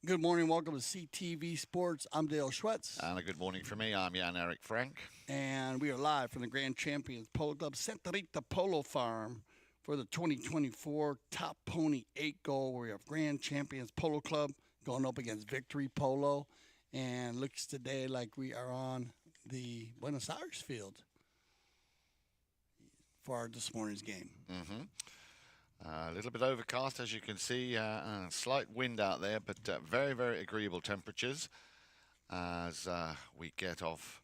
Good morning. Welcome to CTV Sports. I'm Dale Schwetz. And a good morning from me. I'm Jan-Eric Frank. And we are live from the Grand Champions Polo Club, Santa Rita Polo Farm for the 2024 Top Pony 8 Goal, where we have Grand Champions Polo Club going up against Victory Polo. And looks today like we are on the Buenos Aires field for this morning's game. Mm-hmm. A little bit overcast, as you can see, slight wind out there, but very, very agreeable temperatures as we get off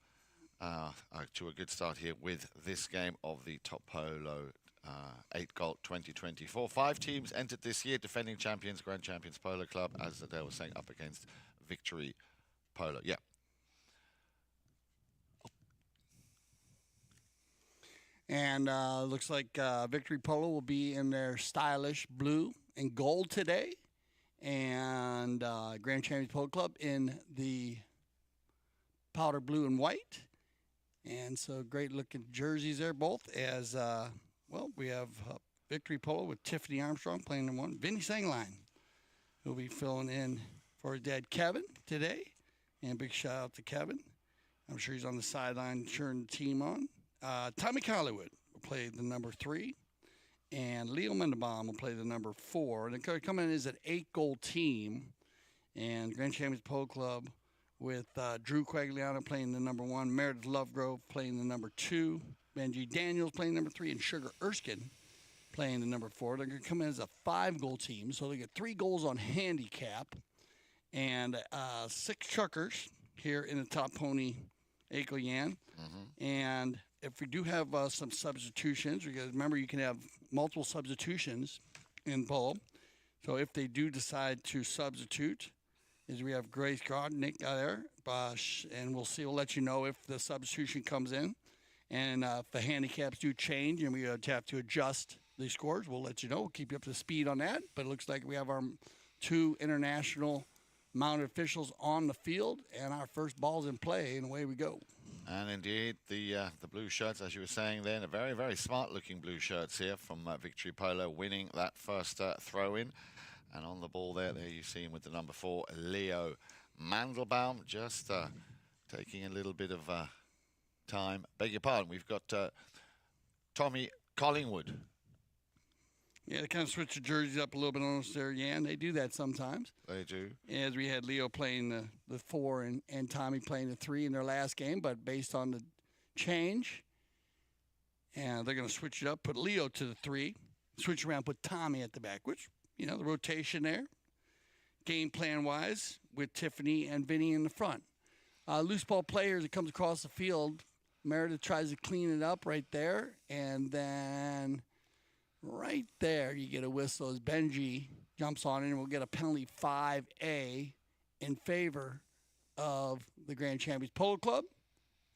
to a good start here with this game of the Top Polo 8 Gold 2024. 5 teams entered this year, defending champions, Grand Champions Polo Club, as Adele was saying, up against Victory Polo. Yeah. And looks like Victory Polo will be in their stylish blue and gold today. And Grand Champions Polo Club in the powder blue and white. And so great looking jerseys there both. As, we have Victory Polo with Tiffany Armstrong playing number 1. Vinny Sangline, who'll be filling in for his dad Kevin today. And big shout out to Kevin. I'm sure he's on the sideline cheering the team on. Tommy Collinwood will play the number 3, and Leo Mendenbaum will play the number 4. And they're coming in as an 8-goal team, and Grand Champions Polo Club with Drew Quagliano playing the number 1, Meredith Lovegrove playing the number 2, Benji Daniels playing number 3, and Sugar Erskine playing the number 4. They're going to come in as a 5-goal team, so they get 3 goals on handicap, and 6 chukkers here in the Top Pony Eco Yan. Mm-hmm. And if we do have some substitutions, because remember you can have multiple substitutions in polo. So if they do decide to substitute, is we have Grace Grodnick there, and we'll see. We'll let you know if the substitution comes in, and if the handicaps do change, and we have to adjust the scores. We'll let you know. We'll keep you up to speed on that. But it looks like we have our 2 international mounted officials on the field, and our first ball's in play, and away we go. And indeed, the blue shirts, as you were saying then, are very, very smart-looking blue shirts here from Victory Polo, winning that first throw-in. And on the ball there you see him with the number 4, Leo Mandelbaum, just taking a little bit of time. Beg your pardon, we've got Tommy Collingwood. Yeah, they kind of switch the jerseys up a little bit on us there, Jan. They do that sometimes. They do. As we had Leo playing the 4 and Tommy playing the 3 in their last game, but based on the change, and they're going to switch it up, put Leo to the 3, switch around, put Tommy at the back, which, the rotation there, game plan-wise, with Tiffany and Vinny in the front. Loose ball players, it comes across the field. Meredith tries to clean it up right there, and then right there, you get a whistle as Benji jumps on it, and we'll get a penalty 5A in favor of the Grand Champions Polo Club,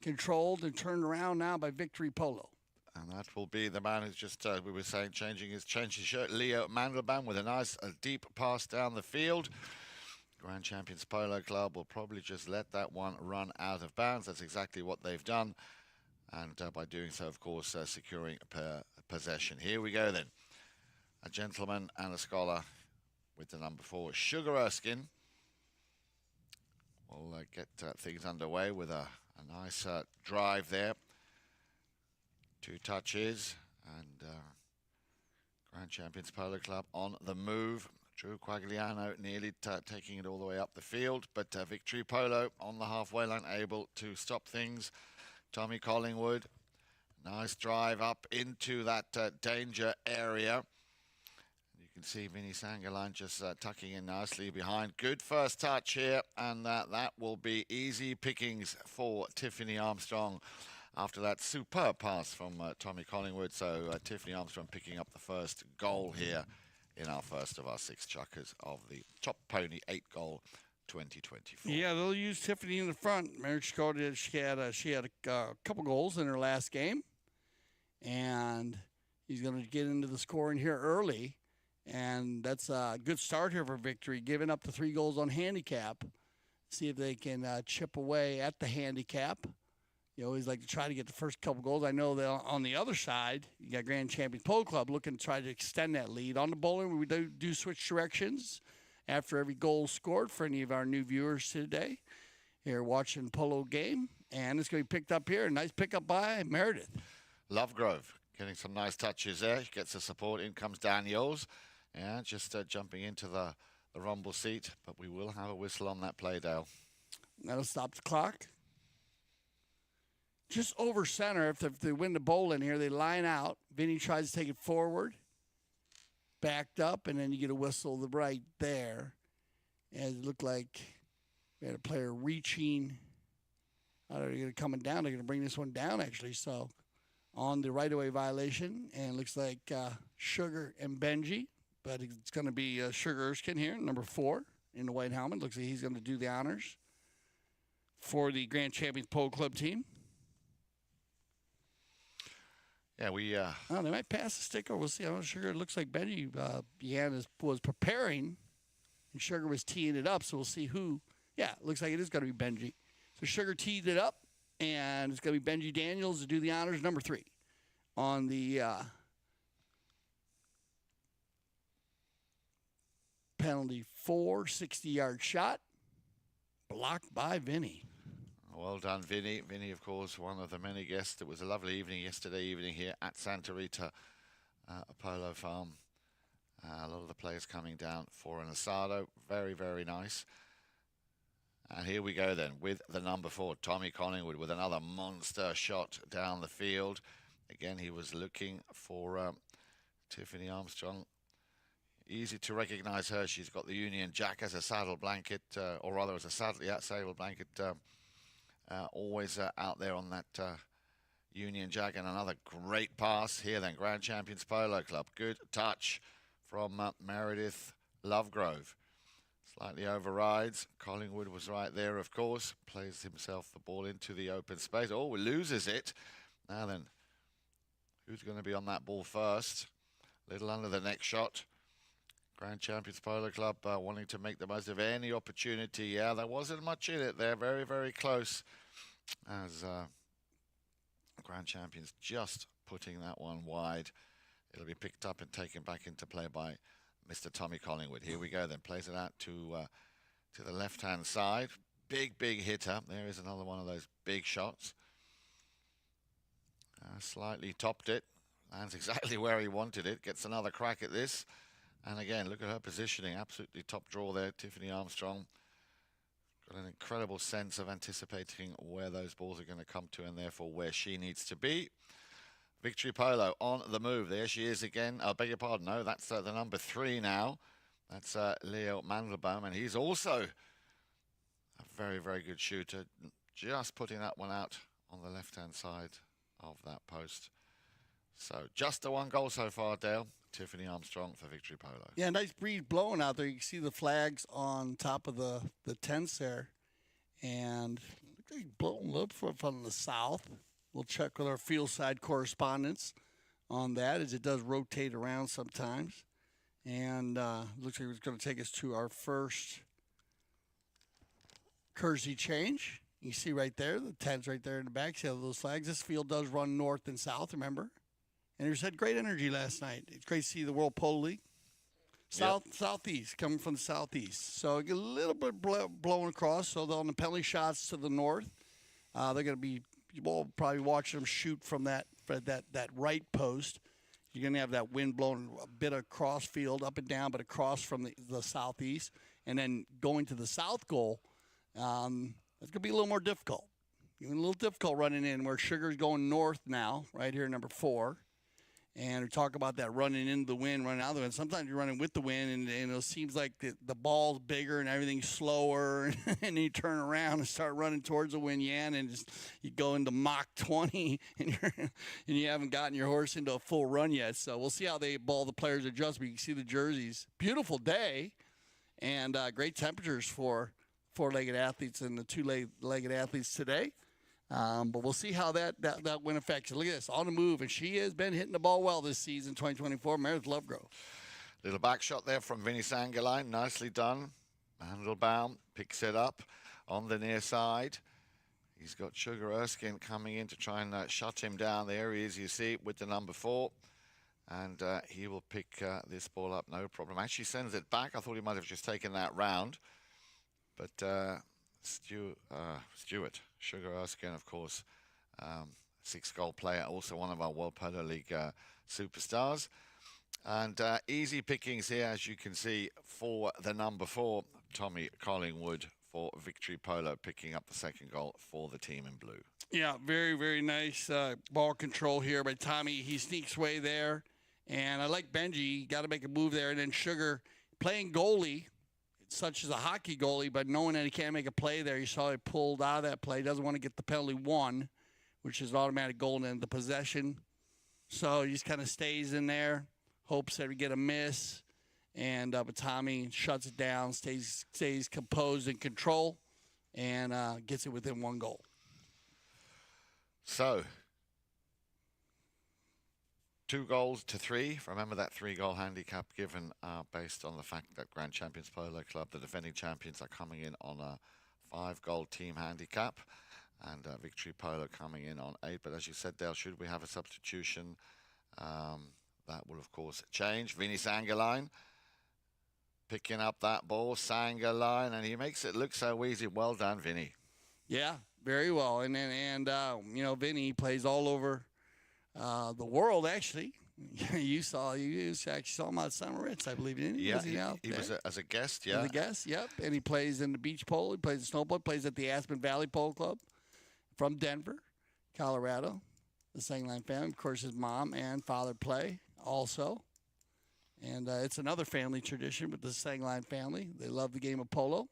controlled and turned around now by Victory Polo. And that will be the man who's just, we were saying, changed his shirt, Leo Mandelbaum, with a nice deep pass down the field. Grand Champions Polo Club will probably just let that one run out of bounds. That's exactly what they've done. And by doing so, of course, securing possession. Here we go then. A gentleman and a scholar with the number 4, Sugar Erskine. We'll get things underway with a nice drive there. 2 touches, and Grand Champions Polo Club on the move. Drew Quagliano nearly taking it all the way up the field, but Victory Polo on the halfway line, able to stop things. Tommy Collingwood, nice drive up into that danger area. You can see Vinny Sangline just tucking in nicely behind. Good first touch here, and that will be easy pickings for Tiffany Armstrong after that superb pass from Tommy Collingwood. So Tiffany Armstrong picking up the first goal here in our first of our 6 chukkers of the Top Pony 8 Goal 2024. Yeah, they'll use Tiffany in the front. Mary Chicote, she had a couple goals in her last game, and he's going to get into the scoring here early, and that's a good start here for Victory, giving up the 3 goals on handicap. See if they can chip away at the handicap. You always like to try to get the first couple goals. I know that on the other side, you got Grand Champions Polo Club looking to try to extend that lead. On the bowling, we do switch directions. after every goal scored for any of our new viewers today here watching Polo game. And it's going to be picked up here. A nice pickup by Meredith. Lovegrove getting some nice touches there. She gets the support. In comes Daniels. And just jumping into the rumble seat. But we will have a whistle on that play, Dale. That'll stop the clock. Just over center, if they win the bowl in here, they line out. Vinny tries to take it forward. Backed up, and then you get a whistle right there. And it looked like we had a player reaching. They're going to coming down. They're going to bring this one down, actually. So on the right-of-way violation, and it looks like Sugar and Benji. But it's going to be Sugar Erskine here, number 4 in the white helmet. Looks like he's going to do the honors for the Grand Champions Polo Club team. Yeah, they might pass the stick, or we'll see. I'm not sure. It looks like Benji Yan was preparing, and Sugar was teeing it up. So we'll see who. Yeah, it looks like it is going to be Benji. So Sugar teed it up, and it's going to be Benji Daniels to do the honors, number 3, on the penalty 4, 60-yard shot, blocked by Vinny. Well done, Vinny. Vinny, of course, one of the many guests. It was a lovely evening yesterday evening here at Santa Rita Polo Farm. A lot of the players coming down for an asado. Very, very nice. And here we go then with the number 4, Tommy Collingwood, with another monster shot down the field. Again, he was looking for Tiffany Armstrong. Easy to recognize her. She's got the Union Jack as a saddle blanket, or rather as a saddle blanket. Always out there on that Union Jack. And another great pass here then. Grand Champions Polo Club. Good touch from Meredith Lovegrove. Slightly overrides. Collingwood was right there, of course. Plays himself the ball into the open space. Oh, loses it. Now then, who's going to be on that ball first? Little under the neck shot. Grand Champions Polo Club wanting to make the most of any opportunity. Yeah, there wasn't much in it there. Very, very close. As Grand Champions just putting that one wide. It'll be picked up and taken back into play by Mr. Tommy Collingwood. Here we go then. Plays it out to the left-hand side. Big, big hitter. There is another one of those big shots. Slightly topped it. Lands exactly where he wanted it. Gets another crack at this. And again, look at her positioning. Absolutely top draw there, Tiffany Armstrong. Got an incredible sense of anticipating where those balls are going to come to and therefore where she needs to be. Victory Polo on the move. There she is again. I beg your pardon. No, that's the number 3 now. That's Leo Mandelbaum. And he's also a very, very good shooter. Just putting that one out on the left-hand side of that post. So just the 1 goal so far, Dale. Tiffany Armstrong for Victory Polo. Yeah, nice breeze blowing out there. You can see the flags on top of the tents there. And looks like blowing a little from the south. We'll check with our field side correspondents on that, as it does rotate around sometimes. And looks like it's going to take us to our first courtesy change. You see right there, the tents right there in the back. See how those flags? This field does run north and south, remember? And it had great energy last night. It's great to see the World Polo League. Southeast, coming from the southeast. So a little bit blowing across. So on the penalty shots to the north, they're going to be, you'll probably watch them shoot from that right post. You're going to have that wind blowing a bit across field, up and down, but across from the southeast. And then going to the south goal, it's going to be a little more difficult. A little difficult running in where Sugar's going north now, right here, number 4. And we talk about that running into the wind, running out of the wind. Sometimes you're running with the wind, and it seems like the ball's bigger and everything's slower. And then you turn around and start running towards the wind, and you go into Mach 20, and you haven't gotten your horse into a full run yet. So we'll see how all the players adjust. But you can see the jerseys. Beautiful day, and great temperatures for 4-legged athletes and the 2-legged athletes today. But we'll see how that wind affects. Look at this, on the move, and she has been hitting the ball well this season, 2024. Meredith Lovegrove. Little back shot there from Vinny Sangaline. Nicely done. Mandelbaum picks it up on the near side. He's got Sugar Erskine coming in to try and shut him down. There he is, you see, with the number 4. and he will pick this ball up, no problem. Actually sends it back. I thought he might have just taken that round, but Stuart Sugar Erskine, of course, 6-goal player, also one of our World Polo League superstars. And easy pickings here, as you can see, for the number 4, Tommy Collingwood, for Victory Polo, picking up the 2nd goal for the team in blue. Yeah, very, very nice ball control here by Tommy. He sneaks way there. And I like Benji. Got to make a move there. And then Sugar playing goalie, such as a hockey goalie, but knowing that he can't make a play there, you saw he pulled out of that play. Doesn't want to get the penalty 1, which is an automatic goal in the possession. So he just kind of stays in there. Hopes that we get a miss, and but Tommy shuts it down, stays composed and control, and gets it within 1 goal. So, 2 goals to 3. Remember that 3-goal handicap given based on the fact that Grand Champions Polo Club, the defending champions, are coming in on a 5-goal team handicap, and Victory Polo coming in on 8. But as you said, Dale, should we have a substitution? That will, of course, change. Vinny Sangerline picking up that ball. Sangerline, and he makes it look so easy. Well done, Vinny. Yeah, very well. And you know, Vinny plays all over the world, actually. you actually saw him at Summer Ritz, I believe, didn't you? Yeah, he was as a guest, yeah. As a guest, yep. And he plays in the beach polo. He plays the snowboard, plays at the Aspen Valley Polo Club from Denver, Colorado. The Sangerline family, of course, his mom and father play also. And it's another family tradition with the Sangerline family. They love the game of polo.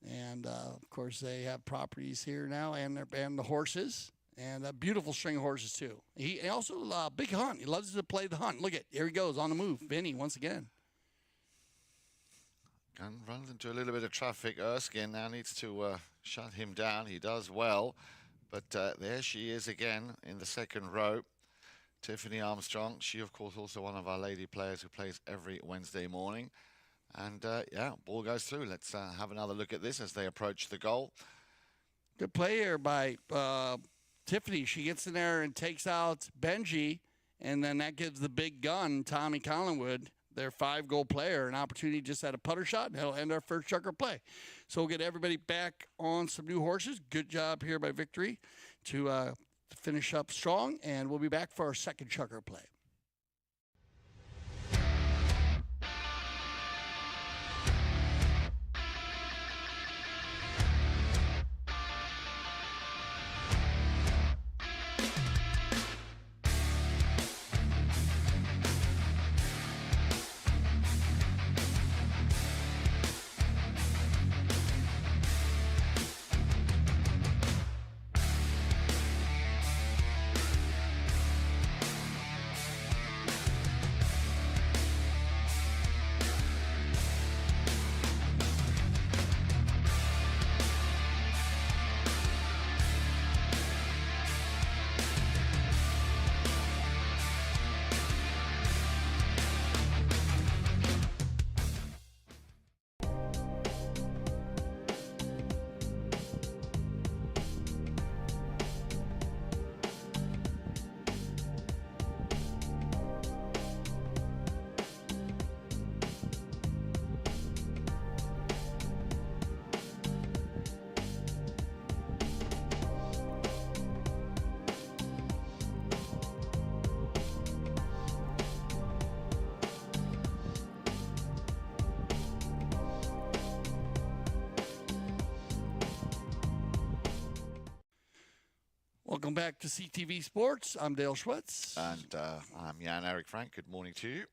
And, of course, they have properties here now and the horses. And a beautiful string of horses, too. He also big hunt. He loves to play the hunt. Look at, here he goes on the move. Vinny, once again. And runs into a little bit of traffic. Erskine now needs to shut him down. He does well. But there she is again in the 2nd row. Tiffany Armstrong. She, of course, also one of our lady players who plays every Wednesday morning. And, yeah, ball goes through. Let's have another look at this as they approach the goal. Good play here by Tiffany. She gets in there and takes out Benji. And then that gives the big gun, Tommy Collingwood, their 5-goal player, an opportunity just at a putter shot, and that'll end our first Chukker play. So we'll get everybody back on some new horses. Good job here by Victory to finish up strong, and we'll be back for our 2nd Chukker play. Welcome back to CTV Sports. I'm Dale Schwetz. And I'm Jan-Eric Frank. Good morning to you.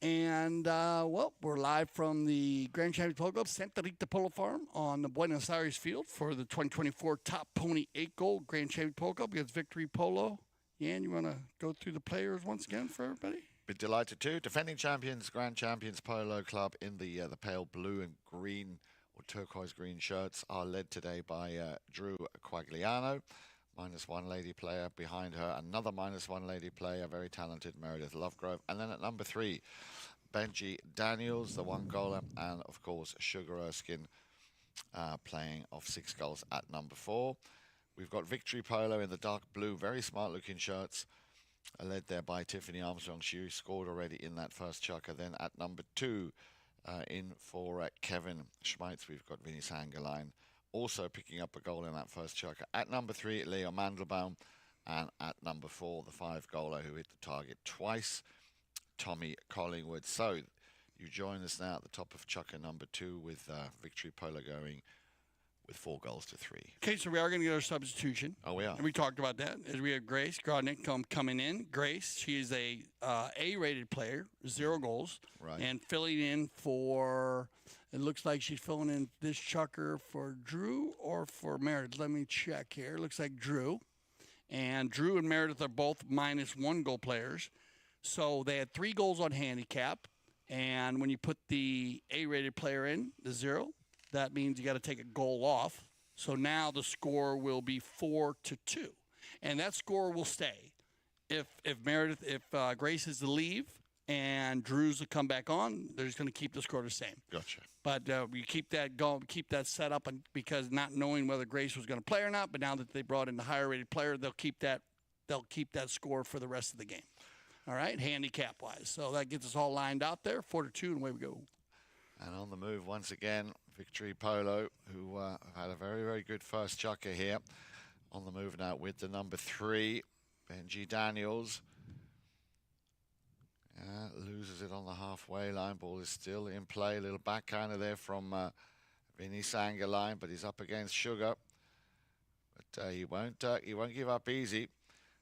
And, well, we're live from the Grand Champions Polo Club, Santa Rita Polo Farm on the Buenos Aires field for the 2024 Top Pony 8-Goal Grand Champions Polo Club against Victory Polo. Jan, you want to go through the players once again for everybody? Be delighted to. Defending champions, Grand Champions Polo Club in the pale blue and green or turquoise green shirts are led today by Drew Quagliano. -1 lady player behind her, another -1 lady player, very talented Meredith Lovegrove. And then at number 3, Benji Daniels, the 1-goaler, and of course Sugar Erskine playing off 6 goals at number 4. We've got Victory Polo in the dark blue, very smart looking shirts. led there by Tiffany Armstrong. She scored already in that first chukker. Then at number 2, in for Kevin Schmeitz, we've got Vinny Sangerlein also picking up a goal in that first chukker. At number 3, Leo Mandelbaum. And at number 4, the 5-goaler who hit the target twice, Tommy Collingwood. So you join us now at the top of chukker number 2 with Victory Polo going with 4 goals to 3. Okay, so we are going to get our substitution. Oh, we are. And we talked about that. As we have Grace Grodnick coming in. Grace, she is a A-rated player, 0 goals. Right. And filling in for, it looks like she's filling in this chukker for Drew or for Meredith. Let me check here. It looks like Drew. And Drew and Meredith are both -1 goal players. So they had 3 goals on handicap. And when you put the A-rated player in, the 0, that means you got to take a goal off. So now the score will be 4-2. And that score will stay. If Grace is to leave and Drew's to come back on, they're just going to keep the score the same. Gotcha. But we keep that going, keep that set up, and because not knowing whether Grace was going to play or not, but now that they brought in the higher rated player, they'll keep that score for the rest of the game. All right, handicap wise. So that gets us all lined out there, 4-2, and away we go. And on the move once again, Victory Polo, who have had a very, very good first chukker here. On the move now with the number 3, Benji Daniels. Loses it on the halfway line. Ball is still in play. A little backhander there from Vinny Sangerlein, but he's up against Sugar. But he won't give up easy.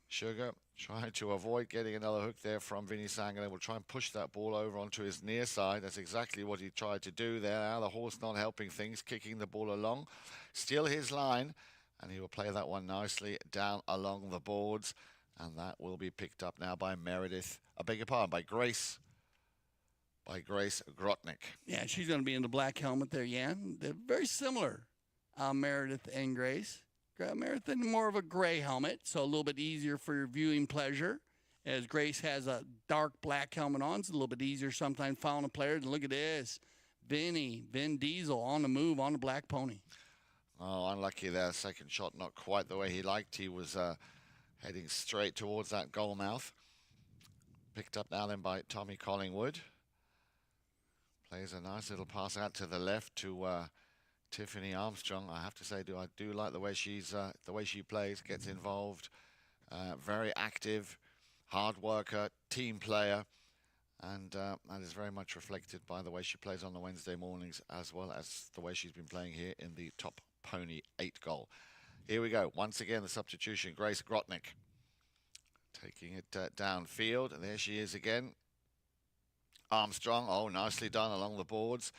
Sugar trying to avoid getting another hook there from Vinny Sangerlein. Will try and push that ball over onto his near side. That's exactly what he tried to do there. Now the horse not helping things, kicking the ball along. Still his line, and he will play that one nicely down along the boards. And that will be picked up now by Meredith. I beg your pardon, by Grace. By Grace Grotnick. Yeah, she's going to be in the black helmet there, Jan. They're very similar, Meredith and Grace. Meredith in more of a gray helmet, so a little bit easier for your viewing pleasure. As Grace has a dark black helmet on, it's a little bit easier sometimes following the players. And look at this. Vin Diesel on the move on the black pony. Oh, unlucky there. Second shot not quite the way he liked. He was heading straight towards that goal mouth. Picked up now then by Tommy Collingwood. Plays a nice little pass out to the left to Tiffany Armstrong. I have to say, I do like the way she plays, gets involved, very active, hard worker, team player, and that is very much reflected by the way she plays on the Wednesday mornings, as well as the way she's been playing here in the Top Pony 8 goal. Here we go. Once again, the substitution. Grace Grotnick taking it downfield. And there she is again. Armstrong. Oh, nicely done along the boards.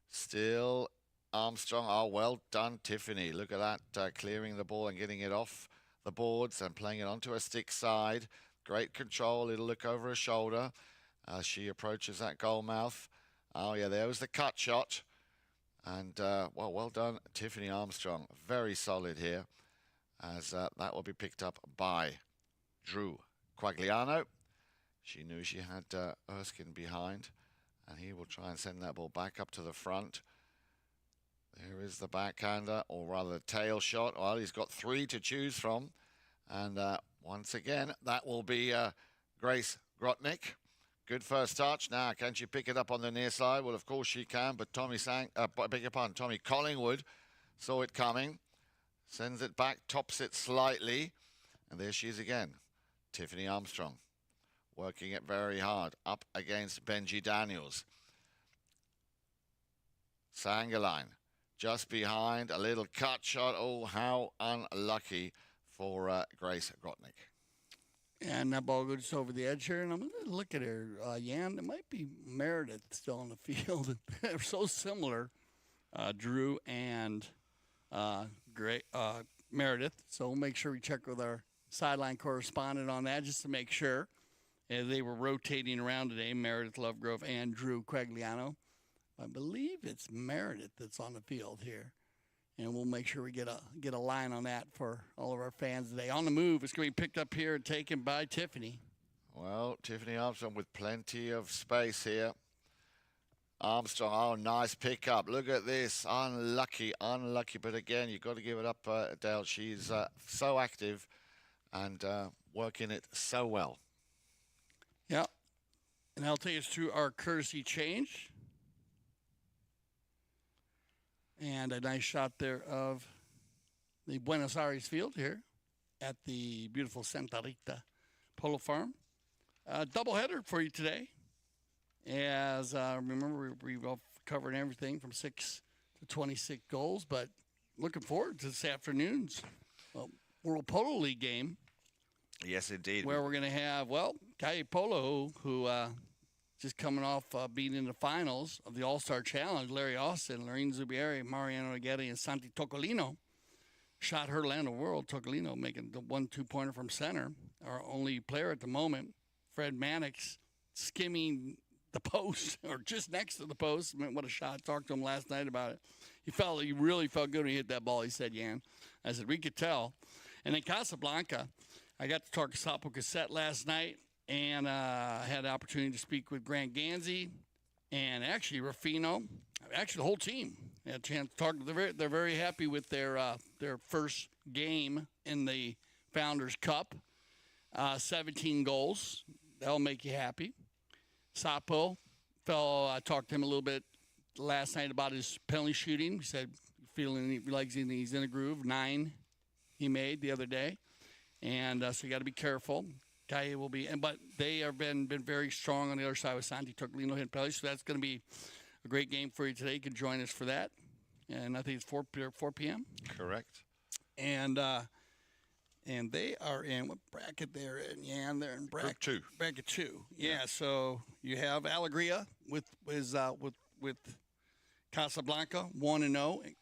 Still Armstrong. Oh, well done, Tiffany. Look at that. Clearing the ball and getting it off the boards and playing it onto her stick side. Great control. Little look over her shoulder as she approaches that goal mouth. Oh, yeah, there was the cut shot. And, well done, Tiffany Armstrong. Very solid here, as that will be picked up by Drew Quagliano. She knew she had Erskine behind, and he will try and send that ball back up to the front. There is the backhander, or rather the tail shot. Well, he's got 3 to choose from. And once again, that will be Grace Grotnick. Good first touch. Now, can she pick it up on the near side? Well, of course she can, but Tommy Collingwood saw it coming. Sends it back, tops it slightly. And there she is again. Tiffany Armstrong working it very hard up against Benji Daniels. Sangerlein just behind, a little cut shot. Oh, how unlucky for Grace Grotnick. And that ball goes over the edge here, and I'm going to look at her, Jan. It might be Meredith still on the field. They're so similar, Drew and Meredith. So we'll make sure we check with our sideline correspondent on that just to make sure. They were rotating around today, Meredith Lovegrove and Drew Quagliano. I believe it's Meredith that's on the field here. And we'll make sure we get a line on that for all of our fans today. On the move, it's going to be picked up here and taken by Tiffany. Well, Tiffany Armstrong with plenty of space here. Armstrong, oh, nice pickup. Look at this. Unlucky. But again, you've got to give it up, Dale. She's so active. And working it so well. Yeah. And that'll take us through our courtesy change. And a nice shot there of the Buenos Aires field here at the beautiful Santa Rita Polo Farm. Doubleheader for you today. As remember, we've covered everything from 6 to 26 goals, but looking forward to this afternoon's World Polo League game. Yes, indeed. Where we're going to have, Calle Polo, who just coming off being in the finals of the All-Star Challenge, Larry Austin, Lorene Zubieri, Mariano Naghetti, and Santi Tocolino. Shot her land of the world. Tocolino making the 1-2-pointer from center. Our only player at the moment, Fred Mannix, skimming the post or just next to the post. I mean, what a shot. Talked to him last night about it. He really felt good when he hit that ball, he said, Jan. I said, we could tell. And then Casablanca, I got to talk to Sapo Cassette last night, and I had the opportunity to speak with Grant Ganzi and actually Rufino, actually the whole team. I had a chance to talk. They're very happy with their first game in the Founders Cup. 17 goals. That'll make you happy. Sapo, I talked to him a little bit last night about his penalty shooting. He said he's in a groove. 9 he made the other day. And so you got to be careful. Calle will be, but they have been very strong on the other side with Santi Tocolino hitting penalties. So that's going to be a great game for you today. You can join us for that. And I think it's 4 p.m. Correct. And they are in what bracket they're in? Yeah, they're in bracket 2. Bracket 2. Yeah. So you have Alegria with Casablanca 1-0.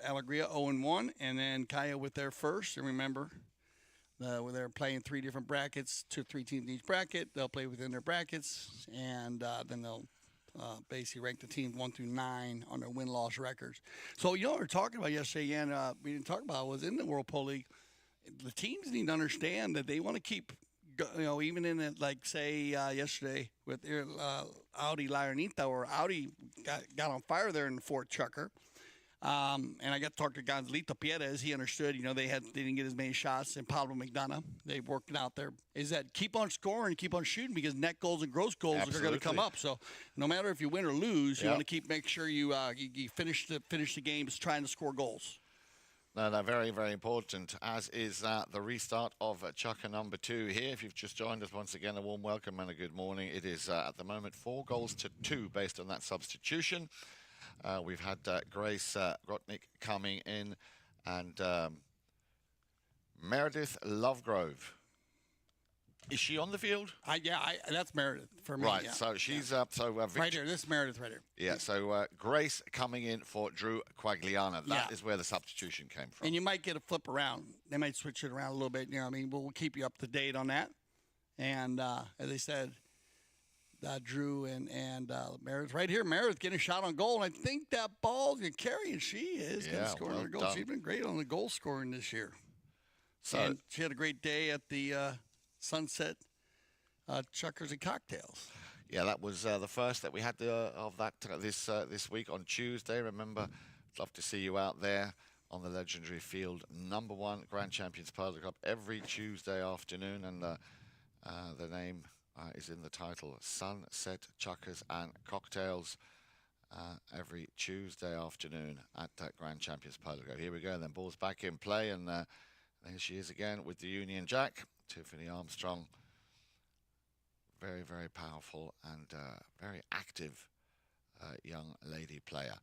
Alegria 0-1, and then Calle with their first. And remember, where they're playing 3 different brackets, 3 teams in each bracket. They'll play within their brackets, and then they'll basically rank the teams 1 through 9 on their win-loss records. So what we were talking about yesterday, and we didn't talk about was in the World Polo League, the teams need to understand that they want to keep, even in it, like say yesterday with Audi Laranita, where Audi got on fire there in Fort Chukker. And I got to talk to Gonzalito Piedes. He understood, they didn't get as many shots. And Pablo McDonough, they worked out there. Is that keep on scoring, keep on shooting, because net goals and gross goals are going to come up. So no matter if you win or lose, you want to make sure you finish the games trying to score goals. No, very, very important, as is the restart of Chukker number 2 here. If you've just joined us, once again, a warm welcome and a good morning. It is, at the moment, 4-2 based on that substitution. We've had Grace Grotnick coming in, and Meredith Lovegrove. Is she on the field? That's Meredith for me. Right, yeah. so she's right here. This is Meredith right here. Yeah, so Grace coming in for Drew Quagliana. That is where the substitution came from. And you might get a flip around. They might switch it around a little bit. We'll keep you up to date on that. And as I said, Drew and Meredith right here. Meredith getting a shot on goal. And I think that ball's going to carry, and she is going to score another goal. She's been great on the goal scoring this year. And she had a great day at the Sunset Chukkers and Cocktails. Yeah, that was the first that we had of that this week on Tuesday. Remember, I'd love to see you out there on the legendary field. Number 1 Grand Champions Polo Club every Tuesday afternoon, and the name is in the title, Sunset Chukkers and Cocktails, every Tuesday afternoon at Grand Champions Polo Club. Here we go, and then ball's back in play, and there she is again with the Union Jack, Tiffany Armstrong. Very, very powerful and very active young lady player.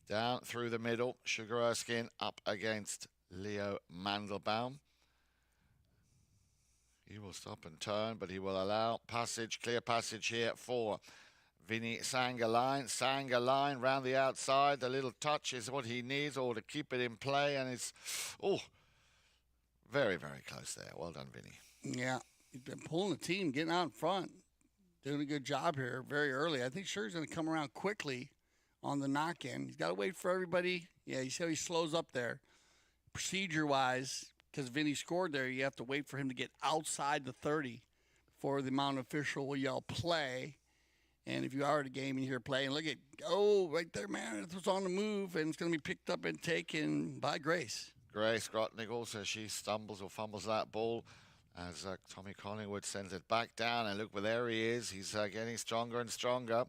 Down through the middle, Sugar Erskine up against Leo Mandelbaum. He will stop and turn, but he will allow clear passage here for Vinny Sangaline. Sangaline round the outside. The little touch is what he needs, or to keep it in play, and it's, very, very close there. Well done, Vinny. Yeah, he's been pulling the team, getting out in front, doing a good job here very early. I think Sugar's going to come around quickly on the knock-in. He's got to wait for everybody. Yeah, you see how he slows up there. Procedure-wise, because Vinny scored there, you have to wait for him to get outside the 30 before the mounted official will yell play. And if you are at a game and you hear play, and look at, right there, man, it was on the move, and it's going to be picked up and taken by Grace. Grace Grotnick also, she stumbles or fumbles that ball. as Tommy Collingwood sends it back down. And look, well, there he is. He's getting stronger and stronger.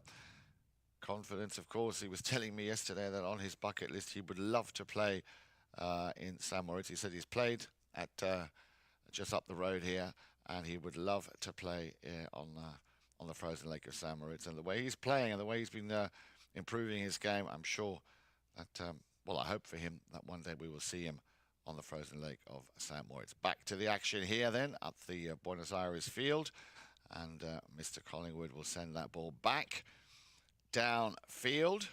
Confidence, of course. He was telling me yesterday that on his bucket list he would love to play in St. Moritz. He said he's played at just up the road here, and he would love to play on the frozen lake of St. Moritz. And the way he's playing and the way he's been improving his game, I'm sure that, well, I hope for him that one day we will see him on the frozen lake of St. Moritz. Back to the action here then at the Buenos Aires field, and Mr. Collingwood will send that ball back downfield,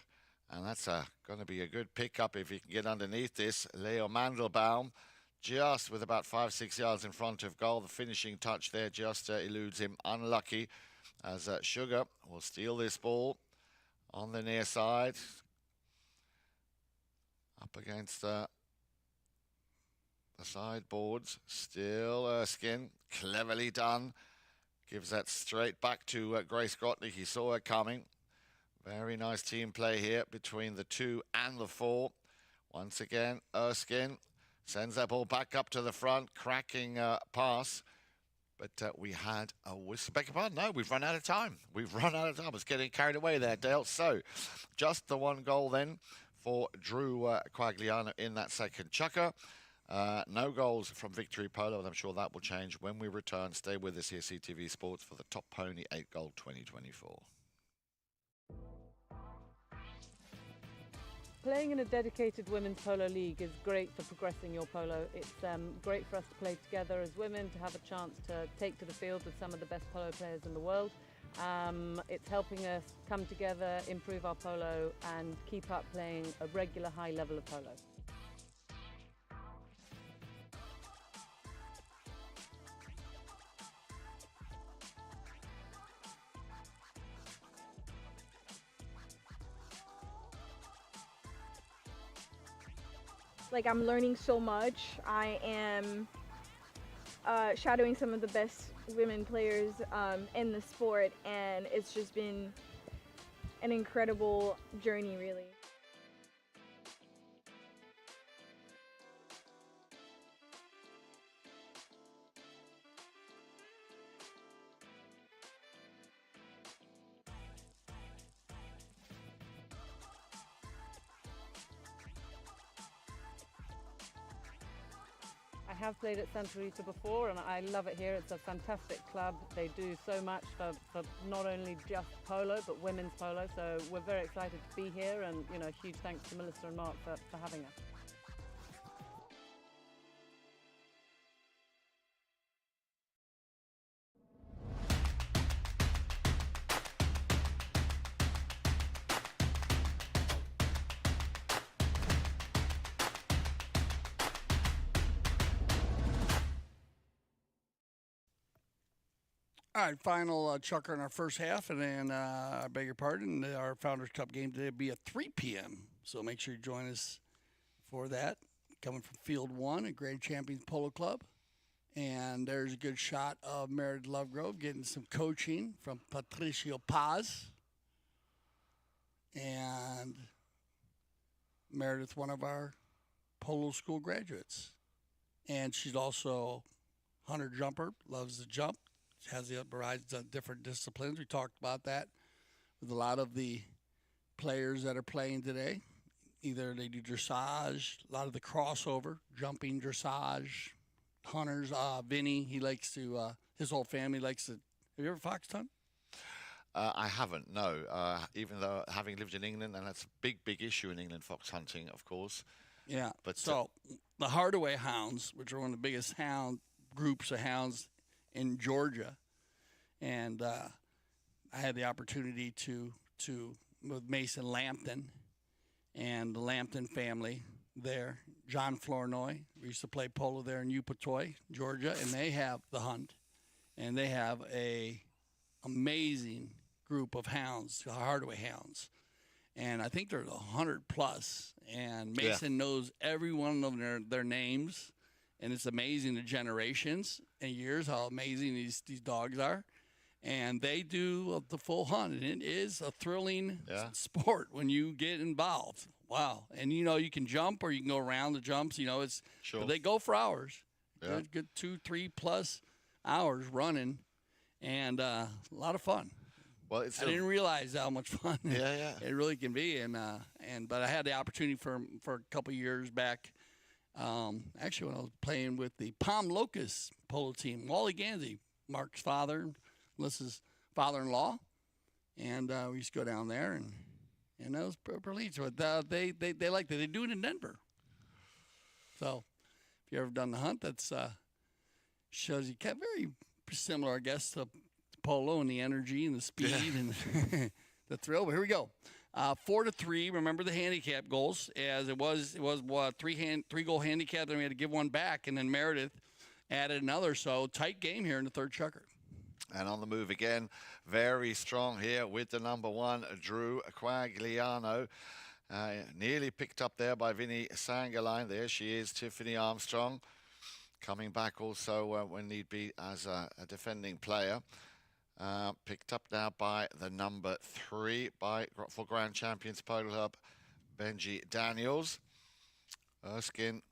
and that's going to be a good pickup if he can get underneath this. Leo Mandelbaum just with about 5-6 yards in front of goal. The finishing touch there just eludes him. Unlucky, as Chukker will steal this ball on the near side. Up against the sideboards. Still Erskine. Cleverly done. Gives that straight back to Grace Grotlich. He saw her coming. Very nice team play here between the 2 and the 4. Once again, Erskine sends that ball back up to the front. Cracking pass. But we had a whistle. Beg your pardon? No, we've run out of time. We've run out of time. I was getting carried away there, Dale. So, just the 1 goal then for Drew Quagliano in that second Chukker. No goals from Victory Polo, and I'm sure that will change when we return. Stay with us here, CTV Sports, for the Top Pony 8 Gold 2024. Playing in a dedicated women's polo league is great for progressing your polo. It's great for us to play together as women, to have a chance to take to the field with some of the best polo players in the world. It's helping us come together, improve our polo, and keep up playing a regular high level of polo. Like, I'm learning so much. I am shadowing some of the best women players in the sport, and it's just been an incredible journey, really. I have played at Santa Rita before, and I love it here. It's a fantastic club. They do so much for not only just polo, but women's polo. So we're very excited to be here, and huge thanks to Melissa and Mark for having us. All right, final Chukker in our first half, and then I beg your pardon, our Founders Cup game today will be at 3 p.m. So make sure you join us for that. Coming from Field 1 at Grand Champions Polo Club. And there's a good shot of Meredith Lovegrove getting some coaching from Patricio Paz. And Meredith, one of our polo school graduates. And she's also a 100 jumper, loves to jump. Has the rides on different disciplines. We talked about that with a lot of the players that are playing today. Either they do dressage, a lot of the crossover, jumping, dressage, hunters. Vinny, he likes to, his whole family likes to. Have you ever fox hunt? I haven't, no. Even though having lived in England, and that's a big issue in England, fox hunting, of course. Yeah. But so the Hardaway Hounds, which are one of the biggest hound groups of hounds in Georgia, and I had the opportunity to with Mason Lampton and the Lampton family there. John Flournoy, we used to play polo there in Eupatoy, Georgia, and they have the hunt, and they have a amazing group of hounds, the Hardaway Hounds, and I think there's 100 plus, and Mason knows every one of their names. And it's amazing the generations and years how amazing these dogs are. And they do the full hunt. And it is a thrilling sport when you get involved. Wow. And, you can jump or you can go around the jumps. It's sure. But they go for hours. Yeah. Good 2, 3 plus hours running, and a lot of fun. Well, it's I didn't realize how much fun yeah. it really can be, but I had the opportunity for a couple of years back. Actually, when I was playing with the Palm Locust polo team, Wally Gansey, Mark's father, Melissa's father-in-law, and we used to go down there, and that was pretty neat. So they liked it. They do it in Denver. So if you ever done the hunt, that's shows you very similar, I guess, to polo and the energy and the speed and the thrill. But here we go. 4-3. Remember the handicap goals, as it was what, three goal handicap. Then we had to give one back, and then Meredith added another. So tight game here in the third chukker. And on the move again, very strong here with the number 1, Drew Quagliano. Nearly picked up there by Vinnie Sangaline. There she is, Tiffany Armstrong, coming back also when need be as a defending player. Picked up now by the number 3 for Grand Champions Polo Club, Benji Daniels. Erskine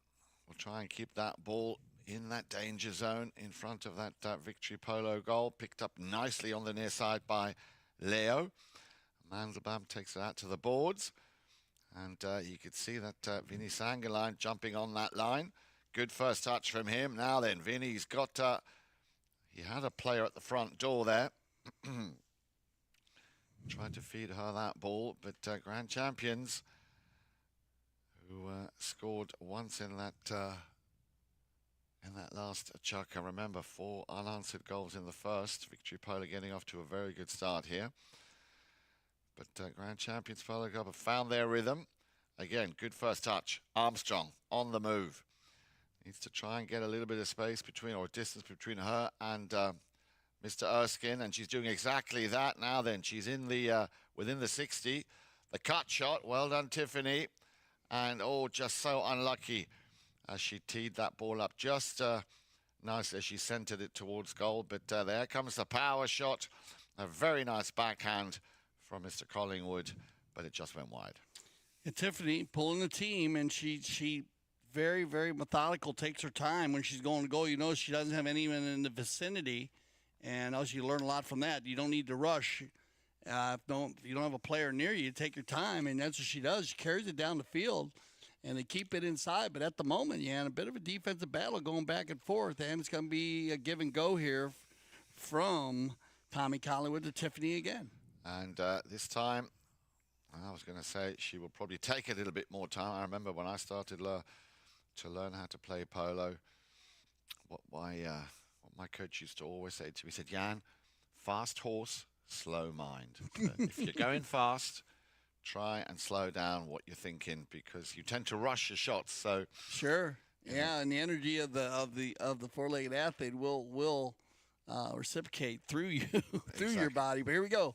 will try and keep that ball in that danger zone in front of that Victory Polo goal. Picked up nicely on the near side by Leo. Mandelbaum takes it out to the boards. And you could see that Vinnie Sangaline jumping on that line. Good first touch from him. Now then, Vinnie's got... he had a player at the front door there. Tried to feed her that ball, but Grand Champions, who scored once in that last chukker. Remember, 4 unanswered goals in the first. Victory Polo getting off to a very good start here. But Grand Champions Polo Club have found their rhythm. Again, good first touch. Armstrong on the move. Needs to try and get a little bit of space between, or distance between her and Mr. Erskine, and she's doing exactly that. Now then, she's in the within the 60. The cut shot, well done, Tiffany. And just so unlucky as she teed that ball up just nicely as she centered it towards goal. But there comes the power shot. A very nice backhand from Mr. Collingwood, but it just went wide. And Tiffany pulling the team, and she very, very methodical, takes her time when she's going to goal. You know, she doesn't have anyone in the vicinity, and also you learn a lot from that. You don't need to rush. If you don't have a player near you, take your time, and that's what she does. She carries it down the field, and they keep it inside. But at the moment, you had a bit of a defensive battle going back and forth, and it's going to be a give and go here from Tommy Collingwood to Tiffany again. And this time, I was going to say she will probably take a little bit more time. I remember when I started to learn how to play polo, what my coach used to always say to me, he said, Jan, fast horse, slow mind. If you're going fast, try and slow down what you're thinking, because you tend to rush your shots. So sure, yeah, and the energy of the four-legged athlete will reciprocate through you, through your body. But here we go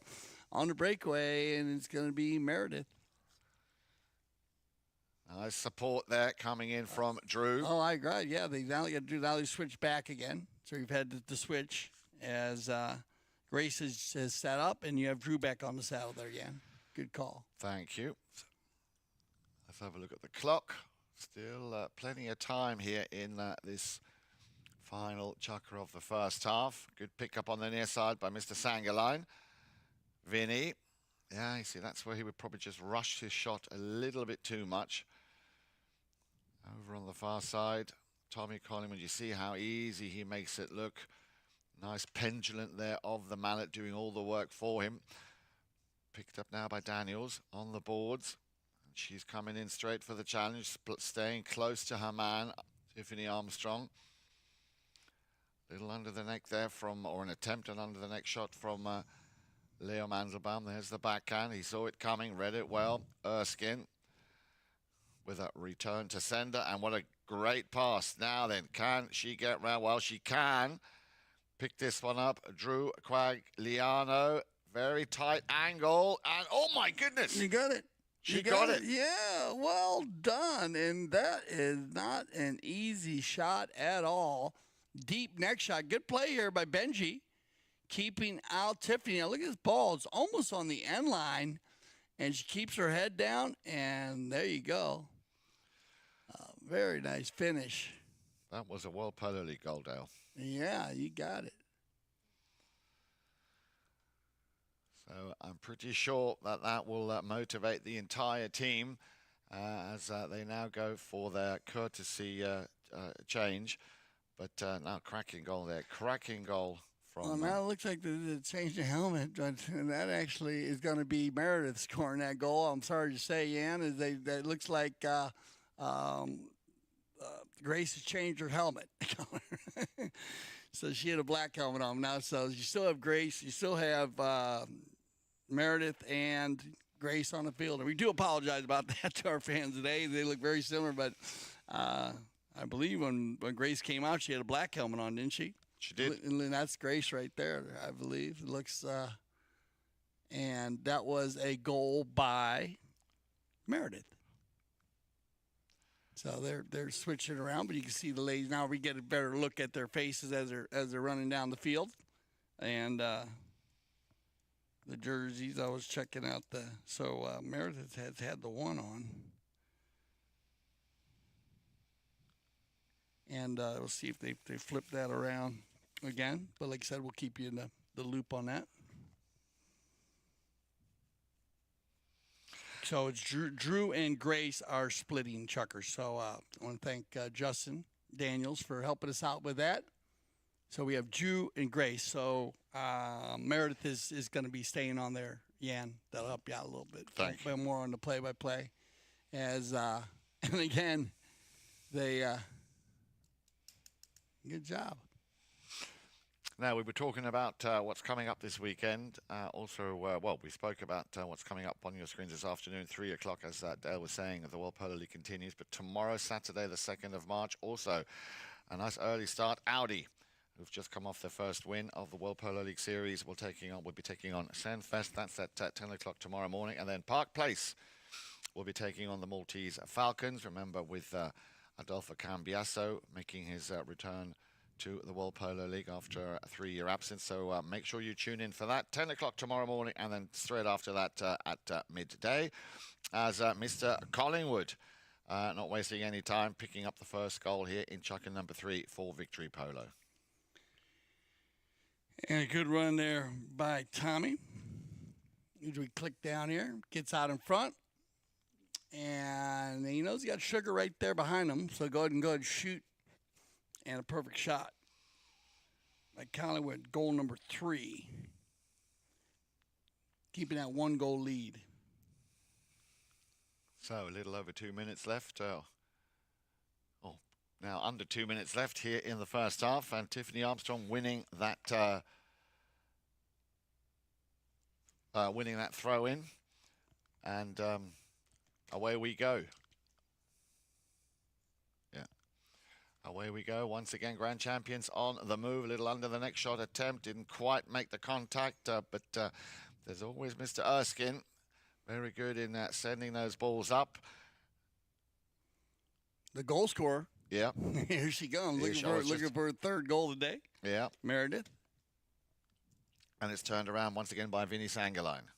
on the breakaway, and it's going to be Meredith. Nice support there coming in from Drew. Oh, I agree. Yeah, now they switch back again. So you've had the switch as Grace has set up, and you have Drew back on the saddle there again. Good call. Thank you. Let's have a look at the clock. Still plenty of time here in this final chukker of the first half. Good pickup on the near side by Mr. Sangaline. Vinny. Yeah, you see, that's where he would probably just rush his shot a little bit too much. Over on the far side, Tommy Collingwood, you see how easy he makes it look. Nice pendulant there of the mallet doing all the work for him. Picked up now by Daniels on the boards. And she's coming in straight for the challenge, staying close to her man, Tiffany Armstrong. Little under the neck there or an attempt at under the neck shot from Leo Mandelbaum. There's the backhand. He saw it coming, read it well. Erskine with a return to sender. And what a great pass. Now then, can she get round? Well, she can. Pick this one up. Drew Quagliano. Very tight angle. And, oh, my goodness. You got it. She got it. Yeah, well done. And that is not an easy shot at all. Deep neck shot. Good play here by Benji. Keeping out Tiffany. Now, look at this ball. It's almost on the end line. And she keeps her head down. And there you go. Very nice finish. That was a World Polo League goal, Dale. Yeah, you got it. So I'm pretty sure that that will motivate the entire team as they now go for their courtesy change. But now cracking goal there. Cracking goal from... Well, now it looks like they changed the helmet, but that actually is going to be Meredith scoring that goal. I'm sorry to say, Jan, it looks like Grace has changed her helmet. So she had a black helmet on now. So you still have Grace. You still have Meredith and Grace on the field. And we do apologize about that to our fans today. They look very similar, but I believe when Grace came out, she had a black helmet on, didn't she? She did. And that's Grace right there, I believe. It looks, and that was a goal by Meredith. So they're switching around, but you can see the ladies now. We get a better look at their faces as they're running down the field, and the jerseys. I was checking out Meredith has had the one on, and we'll see if they flip that around again. But like I said, we'll keep you in the loop on that. So it's Drew and Grace are splitting Chukker. So I want to thank Justin Daniels for helping us out with that. So we have Drew and Grace. So Meredith is going to be staying on there. Jan, that'll help you out a little bit. Thank you. More on the play-by-play. And again, they good job. Now, we were talking about what's coming up this weekend. We spoke about what's coming up on your screens this afternoon, 3 o'clock, as Dale was saying, the World Polo League continues. But tomorrow, Saturday, the 2nd of March, also a nice early start. Audi, who've just come off their first win of the World Polo League Series, will be taking on Sandfest. That's at 10 o'clock tomorrow morning. And then Park Place will be taking on the Maltese Falcons. Remember, with Adolfo Cambiaso making his return to the World Polo League after a 3-year absence. So make sure you tune in for that. 10 o'clock tomorrow morning, and then straight after that at midday, as Mr. Collingwood, not wasting any time, picking up the first goal here in Chukker number 3 for Victory Polo. And a good run there by Tommy. As we click down here, gets out in front. And he knows he got Chukker right there behind him, so go ahead and shoot. And a perfect shot by Collingwood, goal number 3. Keeping that 1-goal lead. So a little over 2 minutes left. Now under 2 minutes left here in the first half, and Tiffany Armstrong winning that throw-in, and away we go. Away we go. Once again, Grand Champions on the move. A little under the next shot attempt. Didn't quite make the contact, but there's always Mr. Erskine. Very good in sending those balls up. The goal scorer. Yeah. Here she comes. Looking for her 3rd goal today. Yeah. Meredith. And it's turned around once again by Vinnie Sangerline.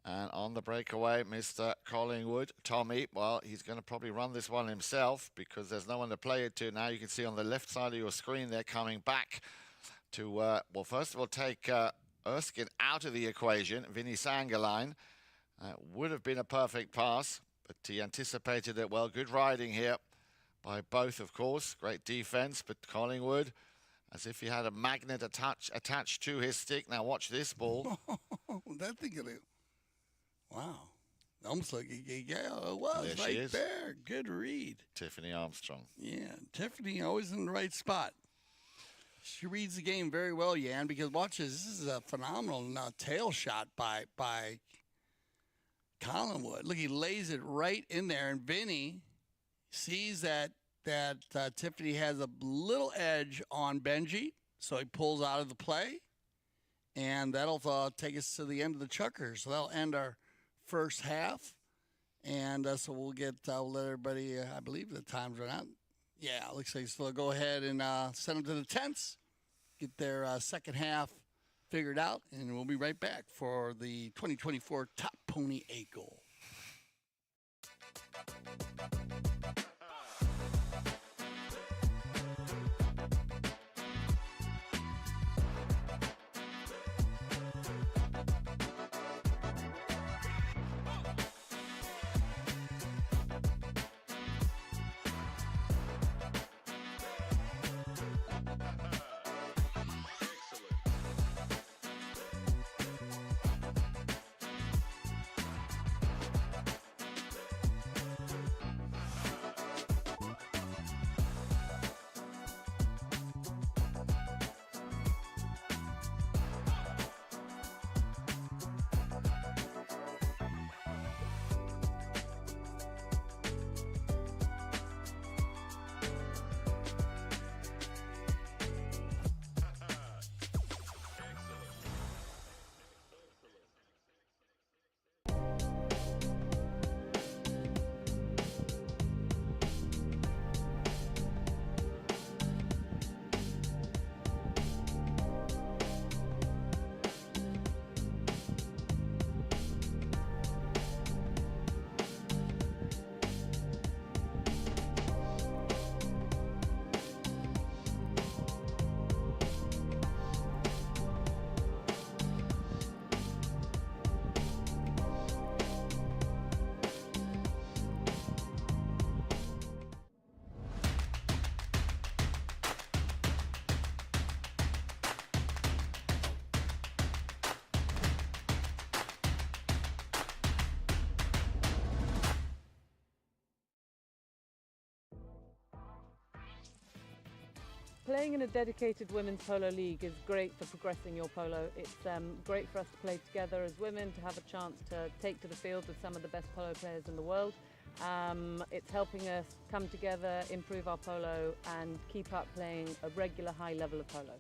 And on the breakaway, Mr. Collingwood, Tommy, well, he's going to probably run this one himself because there's no one to play it to. Now you can see on the left side of your screen there coming back to, first of all, take Erskine out of the equation. Vinnie Sangerline would have been a perfect pass, but he anticipated it well. Good riding here by both, of course. Great defense, but Collingwood, as if he had a magnet attached to his stick. Now watch this ball. That thing of it. Wow. Almost like it was there right there. Good read. Tiffany Armstrong. Yeah, Tiffany always in the right spot. She reads the game very well, Jan, because watch this. This is a phenomenal tail shot by Collingwood. Look, he lays it right in there, and Vinny sees that Tiffany has a little edge on Benji, so he pulls out of the play, and that'll take us to the end of the Chukker. So that'll end our first half, and so we'll let everybody, I believe the time's run out. Yeah, it looks like so go ahead and send them to the tents, get their second half figured out, and we'll be right back for the 2024 Top Pony 8 goal. Playing in a dedicated women's polo league is great for progressing your polo. It's great for us to play together as women, to have a chance to take to the field with some of the best polo players in the world. It's helping us come together, improve our polo and keep up playing a regular high level of polo.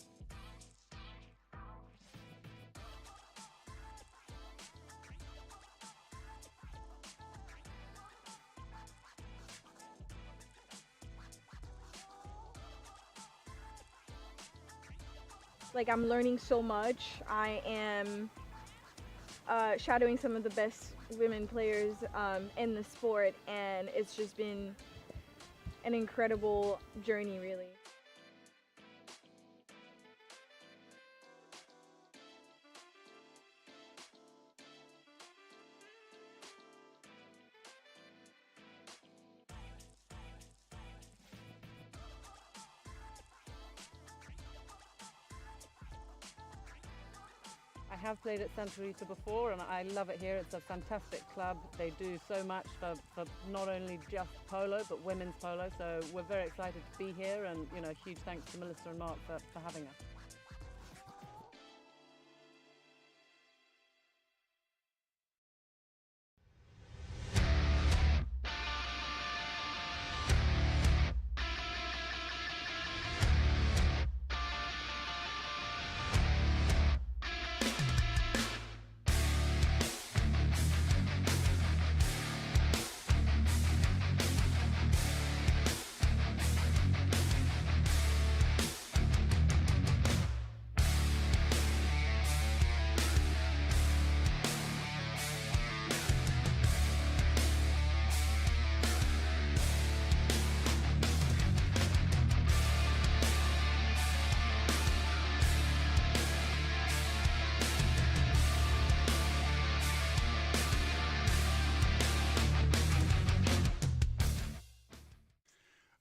Like, I'm learning so much. I am shadowing some of the best women players in the sport, and it's just been an incredible journey, really. I have played at Santa Rita before and I love it here. It's a fantastic club. They do so much for not only just polo but women's polo, so we're very excited to be here, and huge thanks to Melissa and Mark for having us.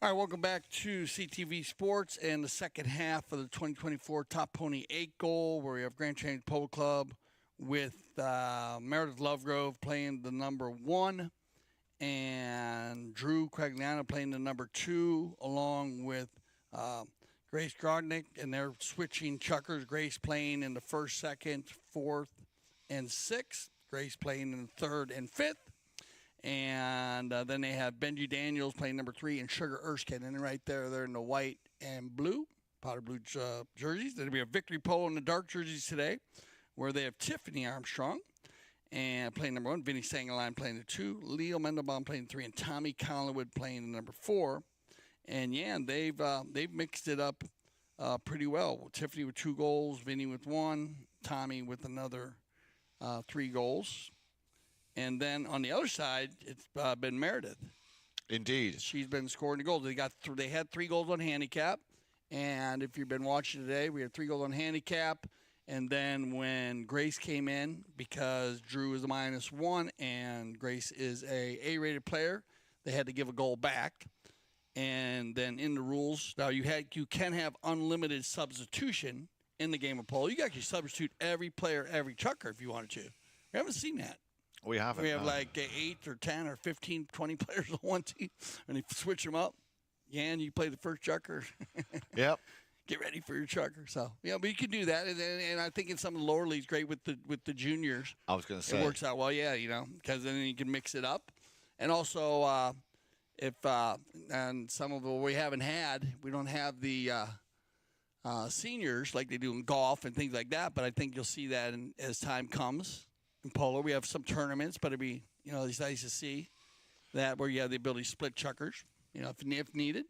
All right, welcome back to CTV Sports and the second half of the 2024 Top Pony 8 Goal, where we have Grand Champions Polo Club with Meredith Lovegrove playing the number 1 and Drew Quagliano playing the number 2, along with Grace Grodnick, and they're switching chukkers. Grace playing in the 1st, 2nd, 4th, and 6th. Grace playing in the 3rd and 5th. And then they have Benji Daniels playing number 3 and Sugar Erskine. And right there, they're in the white and blue, powder blue jerseys. There'll be a Victory Polo in the dark jerseys today, where they have Tiffany Armstrong and playing number 1, Vinny Sangaline playing the 2, Leo Mendelbaum playing 3, and Tommy Collingwood playing the number 4. And yeah, they've mixed it up pretty well. Tiffany with 2 goals, Vinny with 1, Tommy with another 3 goals. And then on the other side, it's been Meredith. Indeed. She's been scoring the goals. They had 3 goals on handicap. And if you've been watching today, we had 3 goals on handicap. And then when Grace came in, because Drew is a -1 and Grace is a A-rated player, they had to give a goal back. And then in the rules, now you can have unlimited substitution in the game of polo. You can actually substitute every player, every chukker if you wanted to. We haven't seen that. We haven't. We have like 8 or 10 or 15, 20 players on one team, and they switch them up. Yan, you play the first chukker. Yep. Get ready for your chukker. So, but you can do that. And I think in some of the lower leagues, great with the juniors. I was going to say. It works out well, yeah, because then you can mix it up. And also, and some of what we haven't had, we don't have the seniors like they do in golf and things like that, but I think you'll see that as time comes. In polo, we have some tournaments, but it'd be, it's nice to see that where you have the ability to split chukkers, if needed.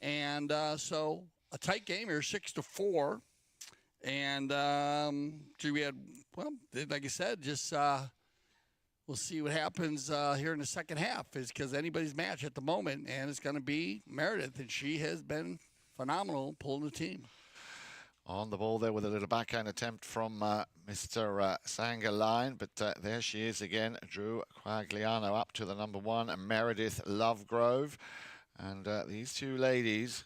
And so a tight game here, 6-4. And we had, like I said, just we'll see what happens here in the second half, is because anybody's match at the moment, and it's going to be Meredith, and she has been phenomenal pulling the team. On the ball there with a little backhand attempt from Mr. Sangaline, but there she is again, Drew Quagliano up to the number 1, Meredith Lovegrove. And these two ladies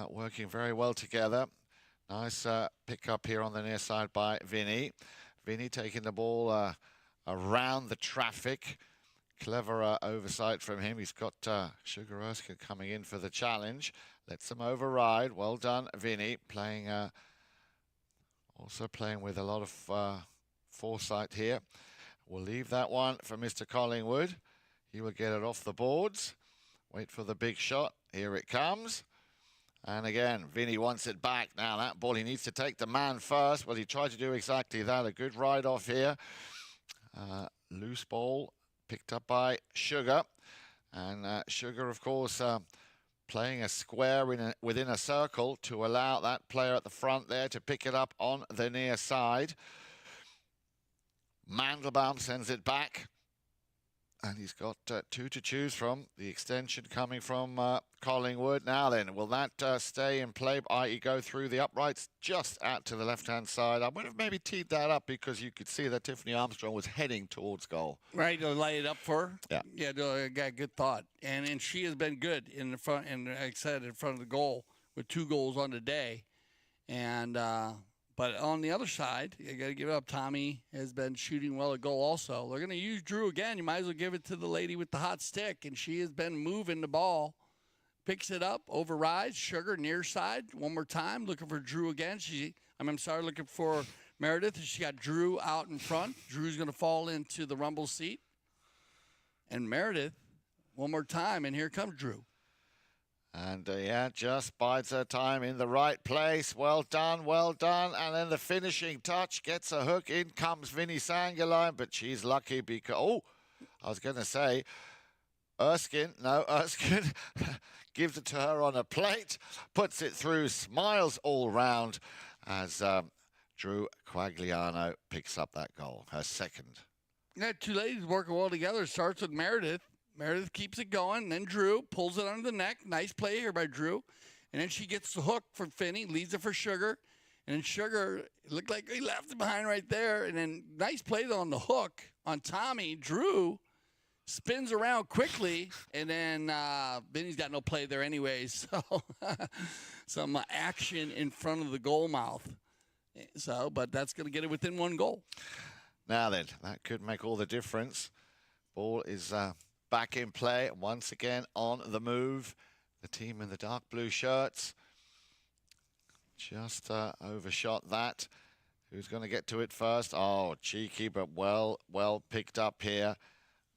working very well together. Nice pick up here on the near side by Vinny. Vinny taking the ball around the traffic, clever oversight from him. He's got Chukker Erskine coming in for the challenge. Lets them override. Well done, Vinny. Playing, also playing with a lot of foresight here. We'll leave that one for Mr. Collingwood. He will get it off the boards. Wait for the big shot. Here it comes. And again, Vinny wants it back. Now that ball, he needs to take the man first. Well, he tried to do exactly that. A good ride off here. Loose ball picked up by Chukker. And Chukker, of course, playing a square within a circle to allow that player at the front there to pick it up on the near side. Mandelbaum sends it back. And he's got two to choose from. The extension coming from Collingwood. Now then, will that stay in play, i.e. go through the uprights just out to the left-hand side? I would have maybe teed that up because you could see that Tiffany Armstrong was heading towards goal. Right, to lay it up for her? Yeah. Yeah, got good thought. And she has been good in the front, and like I said, in front of the goal with 2 goals on the day. And but on the other side, you got to give it up. Tommy has been shooting well at goal also. They're going to use Drew again. You might as well give it to the lady with the hot stick, and she has been moving the ball. Picks it up, overrides, Chukker near side. One more time, looking for Drew again. Looking for Meredith. She got Drew out in front. Drew's going to fall into the rumble seat. And Meredith, one more time, and here comes Drew. And, yeah, just bides her time in the right place. Well done, well done. And then the finishing touch gets a hook. In comes Vinny Sangaline, but she's lucky because... Oh, I was going to say, Erskine gives it to her on a plate, puts it through, smiles all round as Drew Quagliano picks up that goal, her second. Yeah, 2 ladies working well together. Starts with Meredith. Meredith keeps it going, and then Drew pulls it under the neck. Nice play here by Drew. And then she gets the hook for Finney, leaves it for Chukker. And then Chukker, it looked like he left it behind right there. And then nice play on the hook on Tommy. Drew spins around quickly, and then Vinny's got no play there anyways. So some action in front of the goal mouth. So, but that's going to get it within 1 goal. Now then, that could make all the difference. Ball is... back in play, once again on the move. The team in the dark blue shirts just overshot that. Who's going to get to it first? Oh, cheeky, but well picked up here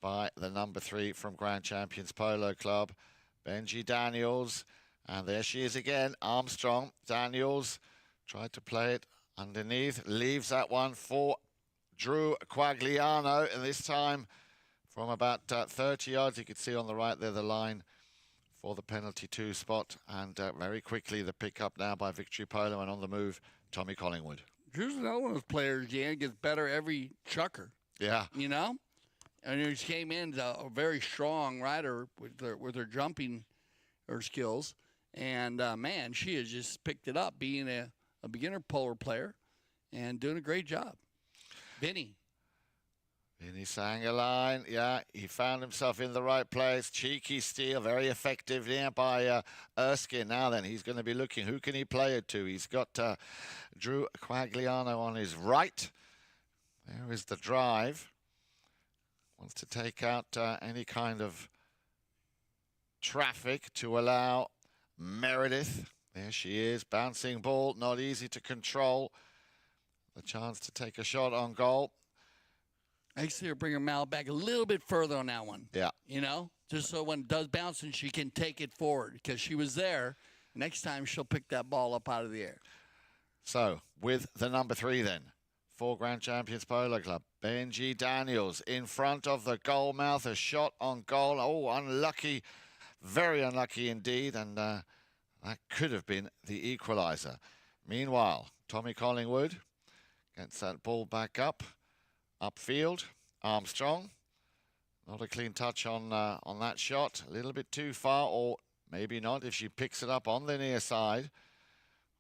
by the number 3 from Grand Champions Polo Club, Benji Daniels. And there she is again, Armstrong. Daniels tried to play it underneath, leaves that one for Drew Quagliano, and this time from about 30 yards, you could see on the right there the line for the penalty 2 spot. And very quickly, the pickup now by Victory Polo, and on the move, Tommy Collingwood. Drew's another one of those players, Jan, gets better every Chukker. Yeah. You know? And he came in a very strong rider with her jumping, her skills. And, man, she has just picked it up, being a beginner polo player and doing a great job. Vinny Sangaline, yeah, he found himself in the right place. Cheeky steal, very effective there by Erskine. Now then, he's going to be looking, who can he play it to? He's got Drew Quagliano on his right. There is the drive. Wants to take out any kind of traffic to allow Meredith. There she is, bouncing ball, not easy to control. The chance to take a shot on goal. I see her bring her mallet back a little bit further on that one. Yeah. You know, just so when it does bounce and she can take it forward, because she was there. Next time she'll pick that ball up out of the air. So with the number 3 then, for Grand Champions Polo Club, Benji Daniels in front of the goal mouth, a shot on goal. Oh, unlucky, very unlucky indeed, and that could have been the equaliser. Meanwhile, Tommy Collingwood gets that ball back upfield. Armstrong, not a clean touch on that shot. A little bit too far, or maybe not if she picks it up on the near side.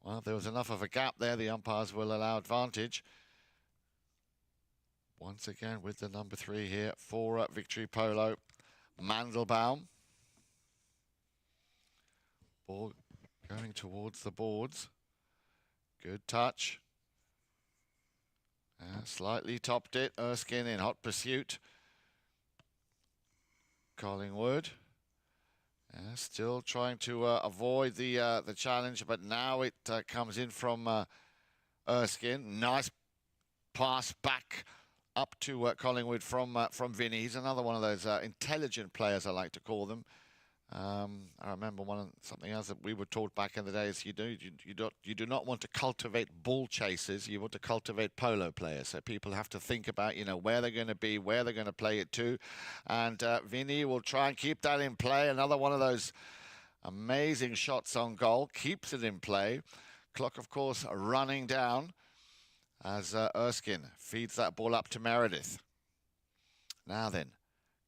Well, there was enough of a gap there. The umpires will allow advantage. Once again with the number 3 here for Victory Polo, Mandelbaum. Ball going towards the boards. Good touch. Slightly topped it. Erskine in hot pursuit. Collingwood. Still trying to avoid the challenge, but now it comes in from Erskine. Nice pass back up to Collingwood from Vinny. He's another one of those intelligent players, I like to call them. I remember something else that we were taught back in the days. You do not want to cultivate ball chasers. You want to cultivate polo players. So people have to think about, you know, where they're going to be, where they're going to play it to. And Vinny will try and keep that in play. Another one of those amazing shots on goal. Keeps it in play. Clock, of course, running down as Erskine feeds that ball up to Meredith. Now then,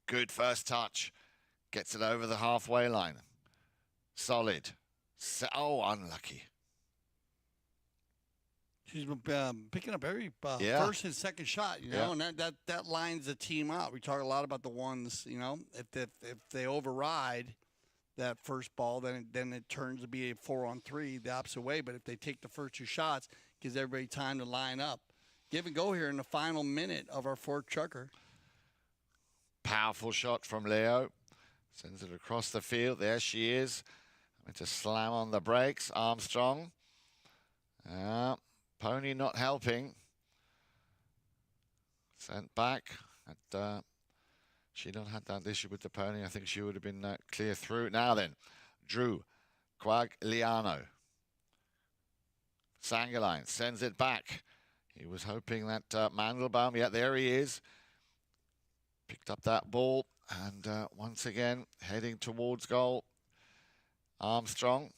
good first touch. Gets it over the halfway line. Solid. Oh, unlucky. She's picking up every first and second shot, you know, and that lines the team out. We talk a lot about the ones, you know, if they override that first ball, then it turns to be a 4-on-3 the opposite way. But if they take the first two shots, gives everybody time to line up. Give and go here in the final minute of our fourth Chukker. Powerful shot from Leo. Sends it across the field. There she is. Having to slam on the brakes. Armstrong. Pony not helping. Sent back. She don't have that issue with the pony. I think she would have been clear through. Now then, Drew Quagliano. Sangaline sends it back. He was hoping that Mandelbaum, yeah, there he is. Picked up that ball. And once again, heading towards goal. Armstrong.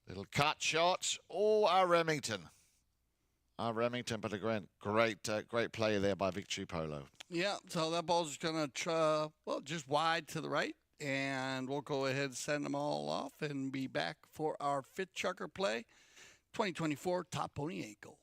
Little cut shot. Oh, our Remington. But again, great play there by Victory Polo. Yeah, so that ball's going to, just wide to the right. And we'll go ahead and send them all off and be back for our fifth Chukker play. 2024 Top Pony 8 goal.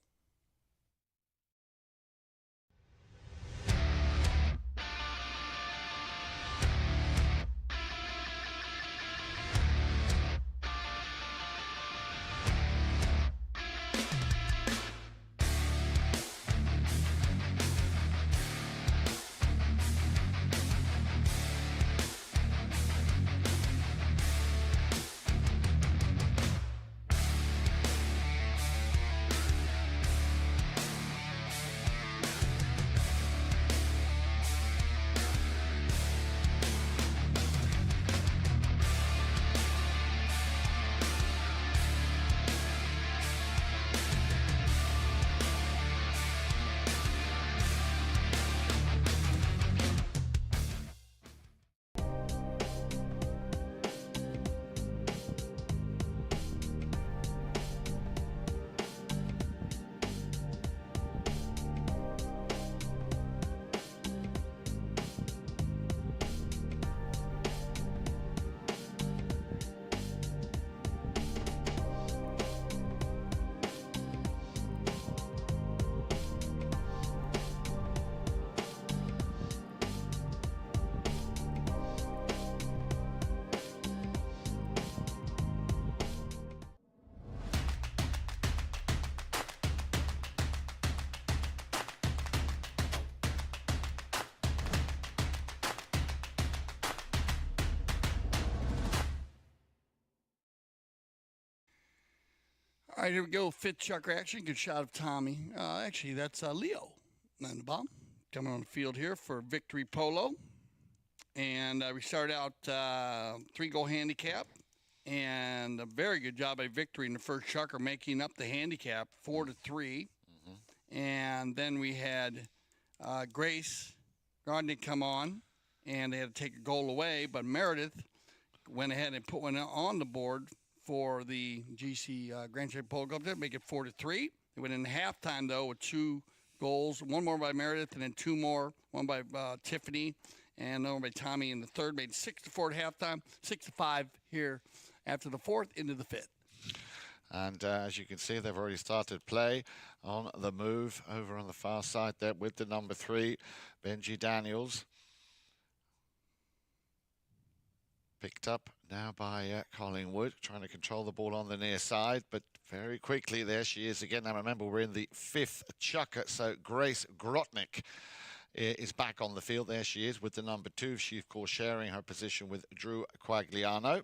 All right, here we go. Fifth Chukker action. Good shot of Tommy. Actually, that's Leo Mandelbaum coming on the field here for Victory Polo. And we start out 3-goal handicap. And a very good job by Victory in the first Chukker, making up the handicap 4-3. Mm-hmm. And then we had Grace Gardner come on, and they had to take a goal away. But Meredith went ahead and put one on the board for the GC Grand Champion Polo Club to make it 4-3. They went in halftime, though, with 2 goals, one more by Meredith and then 2 more, one by Tiffany and another one by Tommy in the third. Made 6-4 at halftime, 6-5 here after the fourth into the fifth. And as you can see, they've already started play on the move over on the far side there with the number 3, Benji Daniels. Picked up now by Collingwood, trying to control the ball on the near side, but very quickly there she is again. Now remember, we're in the 5th Chukker, so Grace Grotnick is back on the field. There she is with the number 2. She, of course, sharing her position with Drew Quagliano.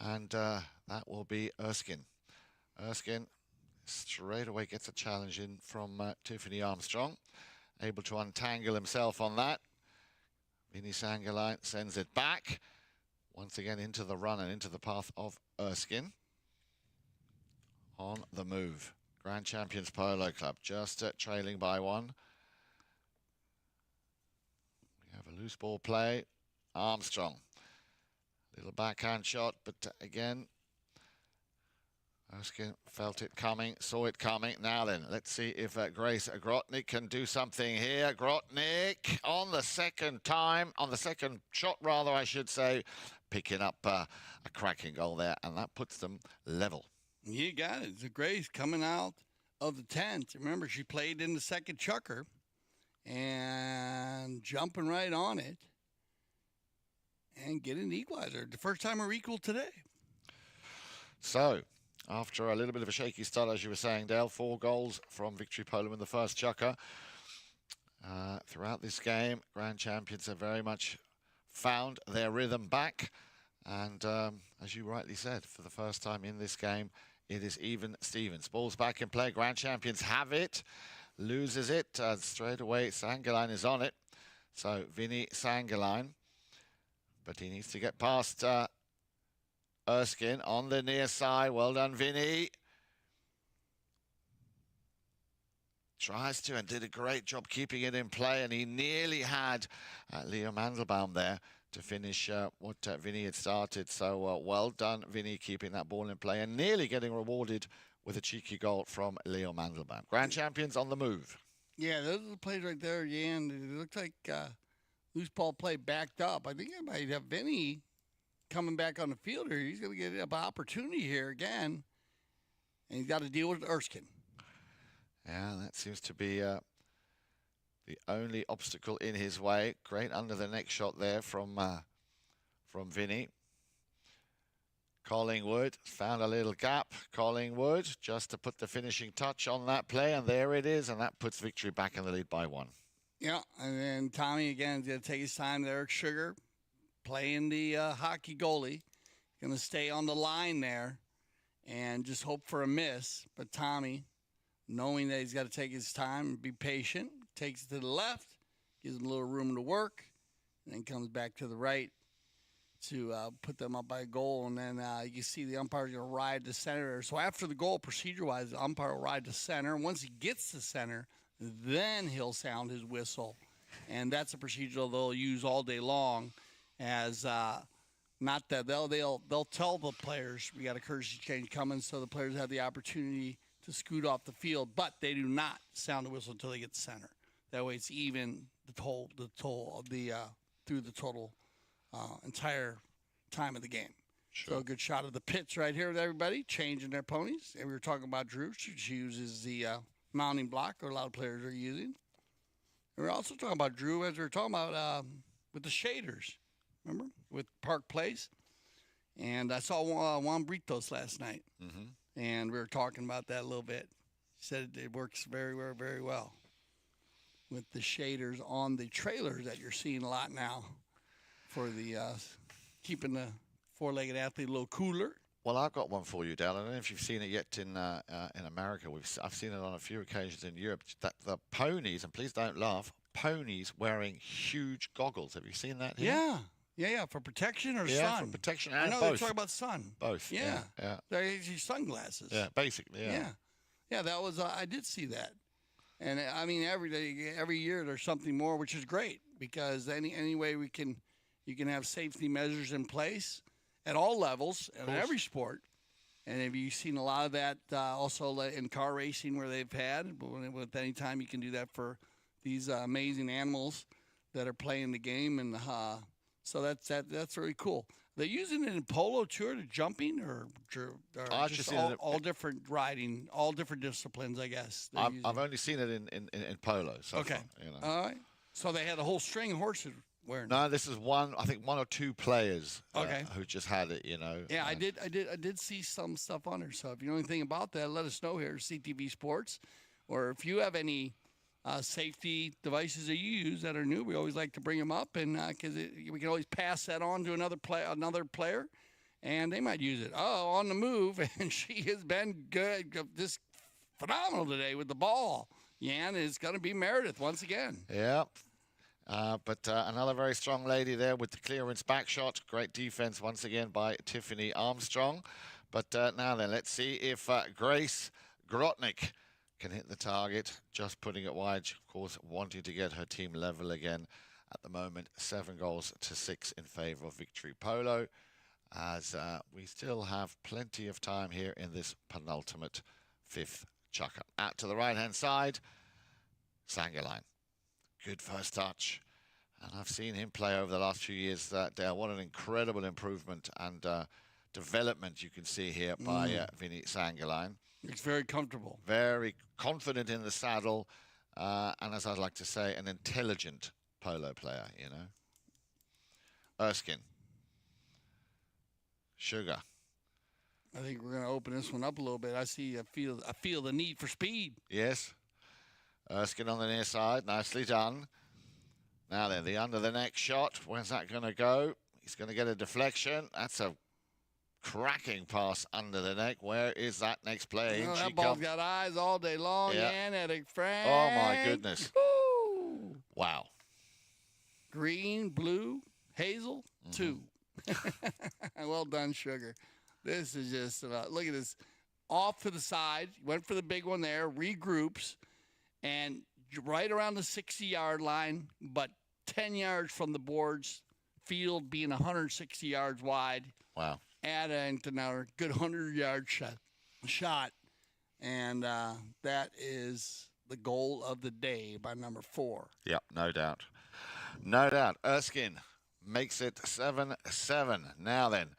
And that will be Erskine. Erskine straight away gets a challenge in from Tiffany Armstrong. Able to untangle himself on that. Vinny Sangaline sends it back. Once again into the run and into the path of Erskine. On the move. Grand Champions Polo Club just trailing by 1. We have a loose ball play. Armstrong. Little backhand shot, but again, Erskine felt it coming, saw it coming. Now then, let's see if Grace Grotnik can do something here. Grotnik on the second shot rather, I should say, picking up a cracking goal there, and that puts them level. You got it. It's Grace coming out of the 10th. Remember, she played in the second Chukker and jumping right on it and getting the equalizer. The first time we're equal today. So, after a little bit of a shaky start, as you were saying, Dale, 4 goals from Victory Polo in the first Chukker. Throughout this game, Grand Champions have very much found their rhythm back. And as you rightly said, for the first time in this game, it is even Stevens. Ball's back in play. Grand Champions have it. Loses it. Straight away, Sangaline is on it. So, Vinny Sangaline. But he needs to get past Erskine on the near side. Well done, Vinny. Tries to and did a great job keeping it in play. And he nearly had Leo Mandelbaum there to finish what Vinny had started. So well done, Vinny, keeping that ball in play and nearly getting rewarded with a cheeky goal from Leo Mandelbaum. Grand Champions on the move. Yeah, those are the plays right there, Jan. It looked like loose ball play backed up. I think it might have Vinny coming back on the field here. He's going to get an opportunity here again. And he's got to deal with Erskine. Yeah, that seems to be the only obstacle in his way. Great under the neck shot there from Vinny. Collingwood found a little gap. Collingwood just to put the finishing touch on that play, and there it is, and that puts Victory back in the lead by 1. Yeah, and then Tommy again is going to take his time. Eric Sugar playing the hockey goalie. Going to stay on the line there and just hope for a miss. But Tommy, knowing that he's got to take his time and be patient, takes it to the left, gives him a little room to work, and then comes back to the right to put them up by a goal. And then you see the umpire's going to ride to center. So after the goal, procedure-wise, the umpire will ride to center. Once he gets to center, then he'll sound his whistle. And that's a procedure they'll use all day long as not that they'll tell the players we got a courtesy change coming so the players have the opportunity to scoot off the field, but they do not sound the whistle until they get to center. That way it's even the toll of the through the total entire time of the game. Sure. So a good shot of the pits right here with everybody changing their ponies. And we were talking about Drew. She uses the mounting block, or a lot of players are using. And we're also talking about Drew as we were talking about with the shaders. Remember? With Park Place. And I saw Juan Britos last night. Mm-hmm. And we were talking about that a little bit. He said it works very, very, very well with the shaders on the trailers that you're seeing a lot now for the keeping the four-legged athlete a little cooler. Well, I've got one for you, Dale. I don't know if you've seen it yet in America. I've seen it on a few occasions in Europe. That the ponies, and please don't laugh, ponies wearing huge goggles. Have you seen that here? Yeah, for protection or yeah, sun? for protection I and know both. they're talking about sun. Both. Yeah. Yeah. They're usually sunglasses. Yeah, basically, yeah. Yeah, that was, I did see that. And I mean, every year there's something more, which is great because any way you can have safety measures in place at all levels and in every sport. And have you seen a lot of that also in car racing where they've had, with any time you can do that for these amazing animals that are playing the game. And so that's really cool. They're using it in polo too, or jumping, or just all different riding, all different disciplines, I guess. I've only seen it in polo so far. You know. All right. So they had a whole string of horses wearing. No, this is one. I think one or two players. Okay. Who just had it. You know. Yeah, I did see some stuff on there. So if you know anything about that, let us know here at CTV Sports, or if you have any safety devices that you use that are new. We always like to bring them up, and because we can always pass that on to another player, and they might use it. Oh, on the move, and she has been good, just phenomenal today with the ball. Yan is going to be Meredith once again. Yeah. But another very strong lady there with the clearance back shot. Great defense once again by Tiffany Armstrong. But now then, let's see if Grace Grotnik can hit the target. Just putting it wide, of course, wanting to get her team level again. At the moment, 7-6 in favor of Victory Polo, as we still have plenty of time here in this penultimate 5th chukker. Out to the right-hand side, Sangerline. Good first touch. And I've seen him play over the last few years, Dale. What an incredible improvement and development you can see here by Vinny Sangerline. He's very comfortable. Very confident in the saddle. And as I'd like to say, an intelligent polo player, you know. Erskine. Sugar. I think we're going to open this one up a little bit. I feel the need for speed. Yes. Erskine on the near side. Nicely done. Now then, the under the neck shot. Where's that going to go? He's going to get a deflection. That's a cracking pass under the neck. Where is that next play? Oh, that ball's got eyes all day long. Yeah. And at a Frank. Oh, my goodness. Woo! Wow. Green, blue, hazel, 2. Well done, Sugar. This is just, look at this. Off to the side. Went for the big one there. Regroups. And right around the 60-yard line, but 10 yards from the boards. Field being 160 yards wide. Wow. Adding to another good 100-yard shot. And that is the goal of the day by number 4. Yep, no doubt. No doubt. Erskine makes it 7-7. Now then,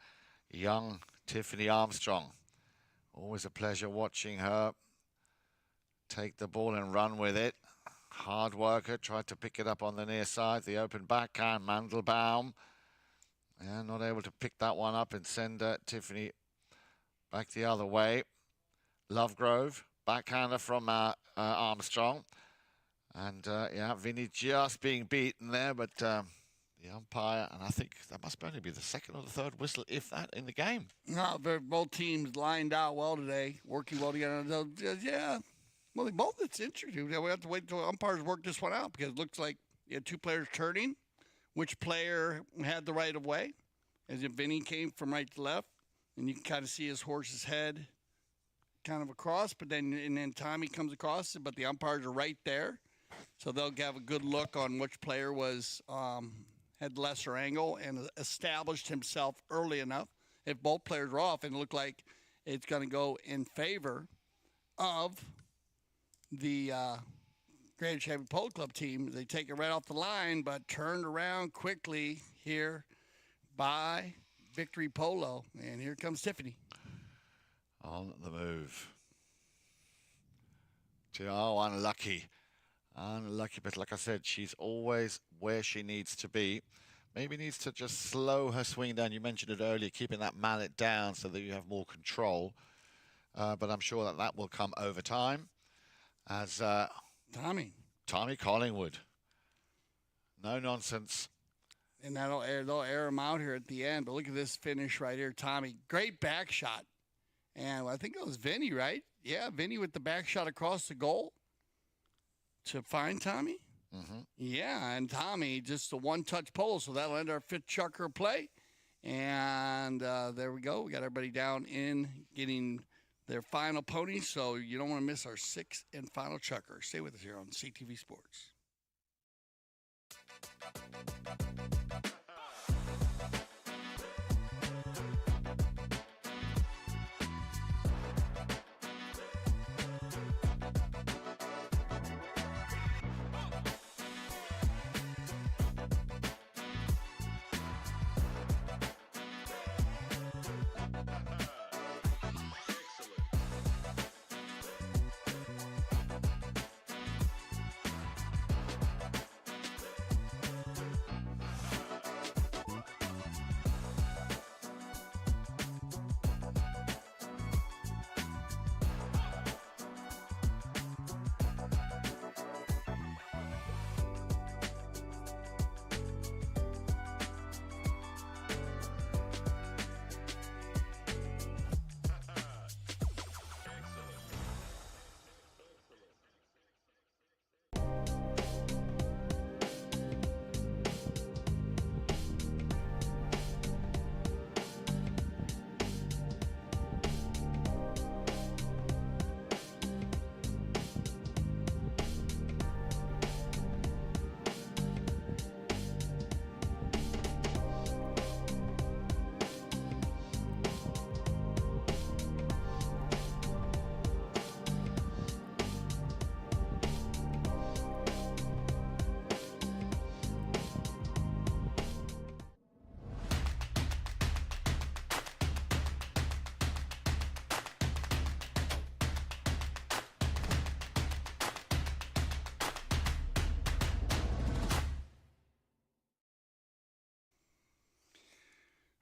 young Tiffany Armstrong. Always a pleasure watching her take the ball and run with it. Hard worker, tried to pick it up on the near side. The open backhand, Mandelbaum. And not able to pick that one up and send Tiffany back the other way. Lovegrove, backhander from Armstrong. And, yeah, Vinny just being beaten there, but the umpire, and I think that must only be the second or the third whistle, if that, in the game. No, both teams lined out well today, working well together. Yeah, well, they both, it's interesting. We have to wait until umpires work this one out because it looks like you had 2 players turning. Which player had the right of way? As if Vinny came from right to left, and you can kind of see his horse's head kind of across, but then Tommy comes across, but the umpires are right there. So they'll have a good look on which player was had lesser angle and established himself early enough. If both players are off, and it looked like it's going to go in favor of the Grand Champion Polo Club team. They take it right off the line, but turned around quickly here by Victory Polo. And here comes Tiffany. On the move. Oh, unlucky. Unlucky, but like I said, she's always where she needs to be. Maybe needs to just slow her swing down. You mentioned it earlier, keeping that mallet down so that you have more control. But I'm sure that will come over time. As Tommy Collingwood. No nonsense. And they'll air him out here at the end. But look at this finish right here, Tommy. Great back shot. And I think it was Vinny, right? Yeah, Vinny with the back shot across the goal to find Tommy. Yeah, and Tommy, just a one-touch pole, so that'll end our 5th chukker play. And there we go. We got everybody down in getting their final pony, so you don't want to miss our 6th and final chukker. Stay with us here on CTV Sports.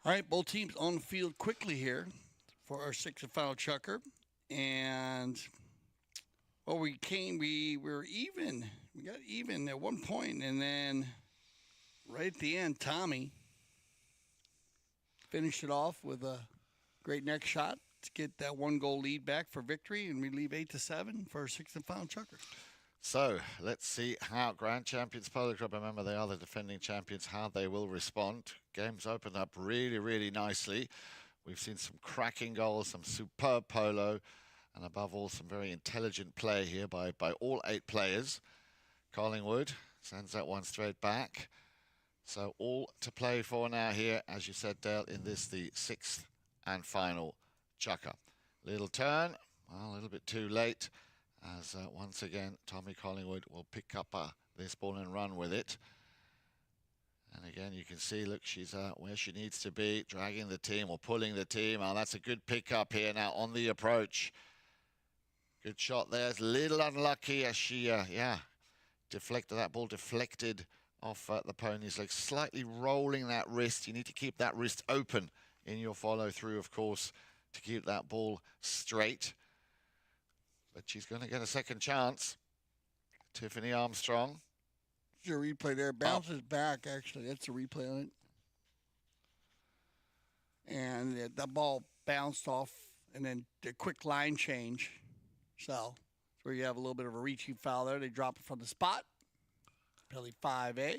All right, both teams on the field quickly here for our sixth and final chukker. And, well, we were even. We got even at one point, and then right at the end, Tommy finished it off with a great neck shot to get that 1-goal lead back for victory, and we leave 8-7 for our sixth and final chukker. So let's see how Grand Champions Polo Club, remember they are the defending champions, how they will respond. Game's opened up really, really nicely. We've seen some cracking goals, some superb polo, and above all, some very intelligent play here by all 8 players. Collingwood sends that one straight back. So all to play for now here, as you said, Dale, in this, the sixth and final chukker. Little turn, well, a little bit too late, as once again, Tommy Collingwood will pick up this ball and run with it. And again, you can see, look, she's where she needs to be, dragging the team or pulling the team. Oh, that's a good pick-up here now on the approach. Good shot there. It's a little unlucky as she, deflected that ball, deflected off the pony's leg, slightly rolling that wrist. You need to keep that wrist open in your follow-through, of course, to keep that ball straight. But she's going to get a second chance. Tiffany Armstrong. There's a replay there. Bounces back, actually. That's a replay on it. And that ball bounced off, and then the quick line change. So, it's where you have a little bit of a reaching foul there. They drop it from the spot. Penalty 5A.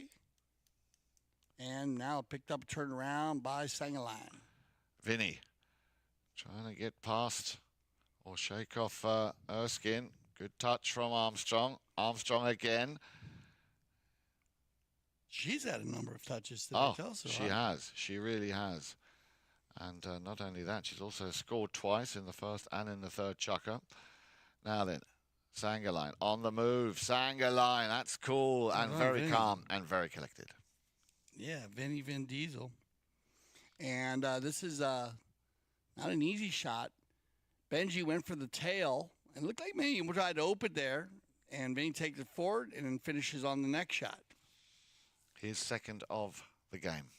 And now picked up a turnaround by Sangaline. Vinny trying to get past or shake off Erskine. Good touch from Armstrong. Armstrong again. She's had a number of touches today. Oh, she has. She really has. And not only that, she's also scored twice in the first and in the third chukker. Now then, Sangaline on the move. Sangaline, that's cool and very calm and very collected. Yeah, Vin Diesel. And this is not an easy shot. Benji went for the tail and looked like maybe he tried to open there. And Vinny takes it forward and then finishes on the next shot. His second of the game.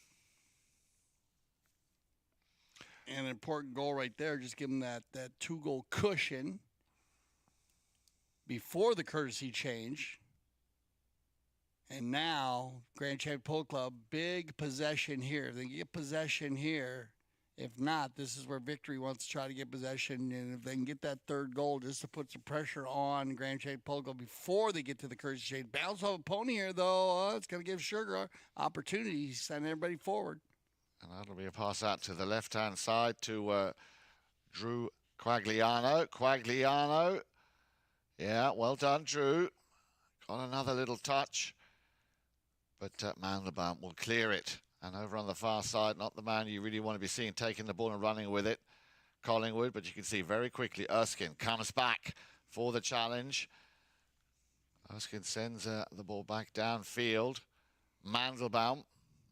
And an important goal right there. Just give him that 2-goal cushion before the courtesy change. And now, Grand Champion Polo Club, big possession here. They get possession here. If not, this is where Victory wants to try to get possession. And if they can get that third goal just to put some pressure on Grand Champion Polo Club before they get to the courtesy change. Bounce off a pony here, though. It's going to give Sugar opportunity. Send everybody forward. And that'll be a pass out to the left-hand side to Drew Quagliano. Quagliano. Yeah, well done, Drew. Got another little touch. But Mandelbaum will clear it. And over on the far side, not the man you really want to be seeing taking the ball and running with it, Collingwood. But you can see very quickly Erskine comes back for the challenge. Erskine sends the ball back downfield. Mandelbaum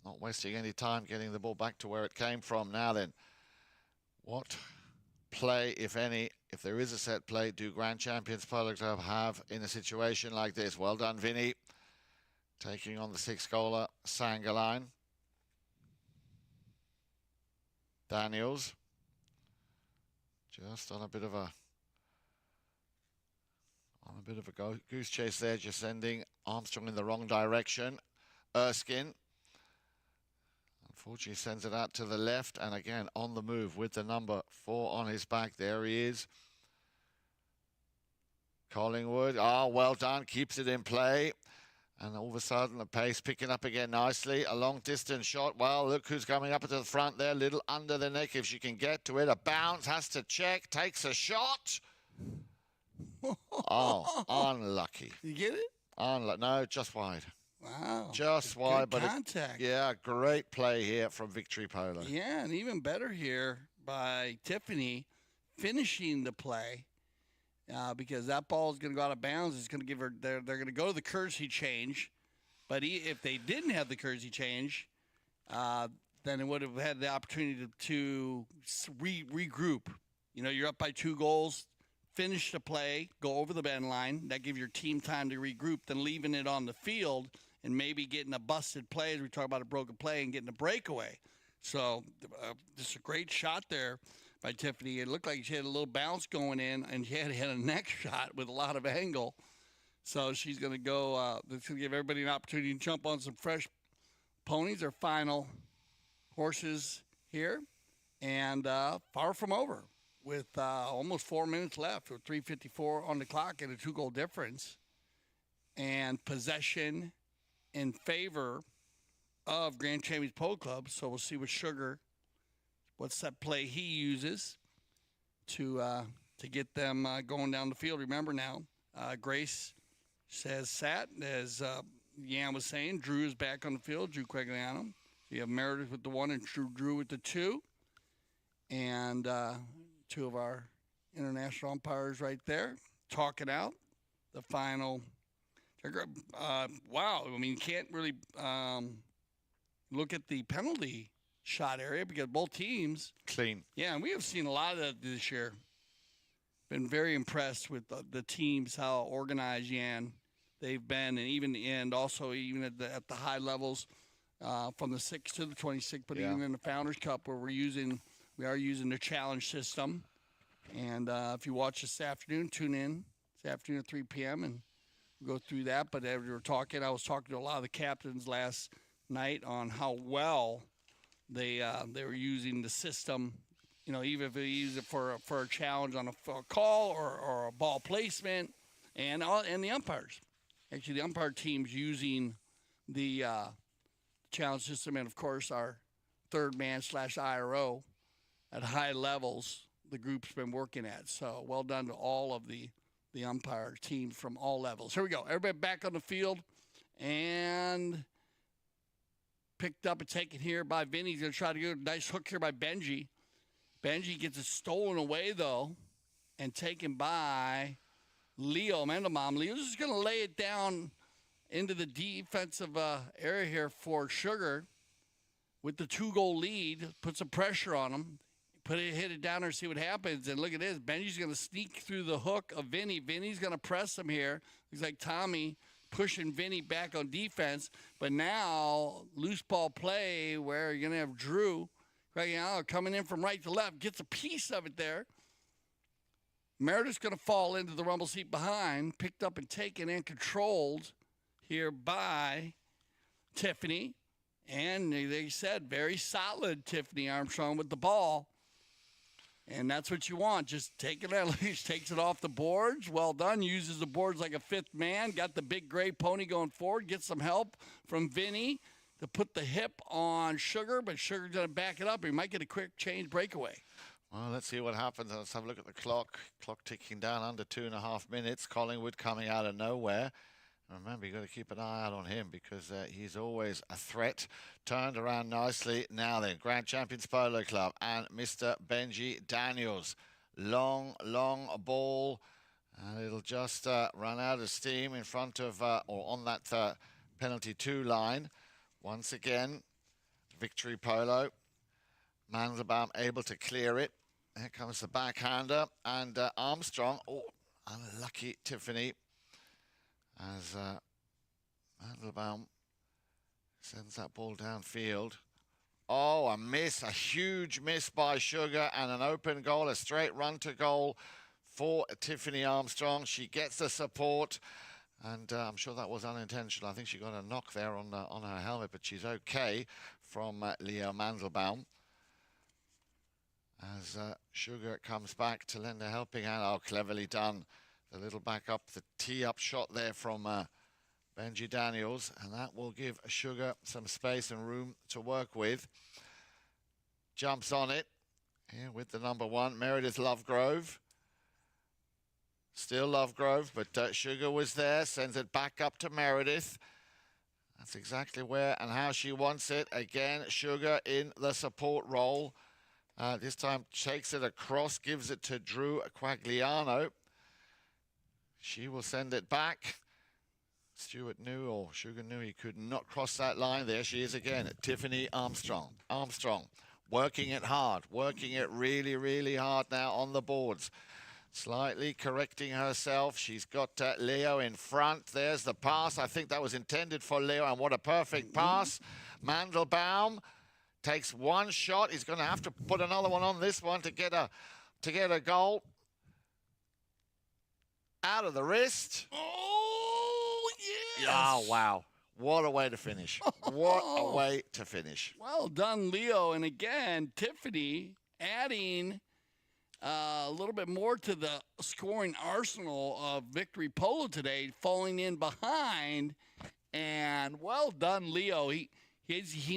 not wasting any time getting the ball back to where it came from. Now then, what play, if any, if there is a set play, do Grand Champions Polo Club have in a situation like this? Well done, Vinny. Taking on the 6-goaler, Sangaline. Daniels. Just on a bit of a goose chase there, just sending Armstrong in the wrong direction. Erskine. Unfortunately, sends it out to the left, and again on the move with the number 4 on his back. There he is. Collingwood. Ah, well done. Keeps it in play. And all of a sudden, the pace picking up again nicely. A long-distance shot. Well, look who's coming up to the front there. Little under the neck if she can get to it. A bounce, has to check, takes a shot. Oh, unlucky. You get it? No, just wide. Wow. Just wide. Good contact. Yeah, great play here from Victory Polo. Yeah, and even better here by Tiffany finishing the play. Because that ball is going to go out of bounds. It's going to give her. They're going to go to the courtesy change, but if they didn't have the courtesy change, then it would have had the opportunity to regroup. You know, you're up by 2 goals, finish the play, go over the bend line. That gives your team time to regroup. Then leaving it on the field and maybe getting a busted play, as we talk about a broken play, and getting a breakaway. So just a great shot there by Tiffany. It looked like she had a little bounce going in, and she had a next shot with a lot of angle. So she's going to go. This will give everybody an opportunity to jump on some fresh ponies. Their final horses here, and far from over with almost 4 minutes left with 3:54 on the clock and a 2-goal difference, and possession in favor of Grand Champions Polo Club. So we'll see what Chukker, what set play he uses to get them going down the field. Remember now, Grace says sat, as Yan was saying. Drew is back on the field, Drew Quagliano. So you have Meredith with the 1 and Drew with the 2. And 2 of our international umpires right there talking out the final. Wow, I mean, you can't really look at the penalty shot area because both teams. Clean. Yeah, and we have seen a lot of that this year. Been very impressed with the teams, how organized, Yan, they've been, and also even at the high levels from the 6 to the 26, but even in the Founders Cup where we are using the challenge system. And if you watch this afternoon, tune in this afternoon at 3 p.m. and we'll go through that. But as we were talking, I was talking to a lot of the captains last night on how well they were using the system. You know, even if they use it for a challenge on a call or a ball placement, and the umpires. Actually, the umpire team's using the challenge system, and of course our third man / IRO at high levels. The group's been working at. So well done to all of the umpire teams from all levels. Here we go. Everybody back on the field, and picked up and taken here by Vinny. He's going to try to get a nice hook here by Benji. Benji gets it stolen away, though, and taken by Leo Mendelbaum. Leo's just going to lay it down into the defensive area here for Chukker with the 2-goal lead. Put some pressure on him. Hit it down there, see what happens. And look at this. Benji's going to sneak through the hook of Vinny. Vinny's going to press him here. Looks like Tommy pushing Vinny back on defense. But now, loose ball play where you're going to have Drew coming in from right to left, gets a piece of it there. Meredith's going to fall into the rumble seat behind, picked up and taken and controlled here by Tiffany. And they said, very solid Tiffany Armstrong with the ball. And that's what you want. Just take it at least, takes it off the boards. Well done. Uses the boards like a fifth man. Got the big gray pony going forward. Gets some help from Vinny to put the hip on Chukker, but Chukker's going to back it up. He might get a quick change breakaway. Well, let's see what happens. Let's have a look at the clock. Clock ticking down under 2.5 minutes. Collingwood coming out of nowhere. Remember, you've got to keep an eye out on him because he's always a threat. Turned around nicely. Now then, Grand Champions Polo Club and Mr. Benji Daniels. Long ball. And it'll just run out of steam in front of, or on that penalty 2 line. Once again, Victory Polo. Mandelbaum able to clear it. Here comes the backhander. And Armstrong. Oh, unlucky Tiffany. As Mandelbaum sends that ball downfield. Oh, a miss, a huge miss by Chukker, and an open goal, a straight run to goal for Tiffany Armstrong. She gets the support, and I'm sure that was unintentional. I think she got a knock there on her helmet, but she's okay from Leo Mandelbaum. As Chukker comes back to lend a helping hand. Oh, cleverly done. The little back up, the tee-up shot there from Benji Daniels, and that will give Chukker some space and room to work with. Jumps on it here with the number 1, Meredith Lovegrove. Still Lovegrove, but Chukker was there, sends it back up to Meredith. That's exactly where and how she wants it. Again, Chukker in the support role. This time takes it across, gives it to Drew Quagliano. She will send it back. Stuart knew, or Chukker knew, he could not cross that line. There she is again, Tiffany Armstrong. Armstrong working it hard, working it really, really hard now on the boards. Slightly correcting herself. She's got Leo in front. There's the pass. I think that was intended for Leo, and what a perfect pass. Mandelbaum Takes one shot. He's going to have to put another one on this one to get a goal. Out of the wrist. Oh, yes. Oh, wow. What a way to finish. What a way to finish. Well done, Leo. And again, Tiffany adding a little bit more to the scoring arsenal of Victory Polo today, falling in behind. And well done, Leo. He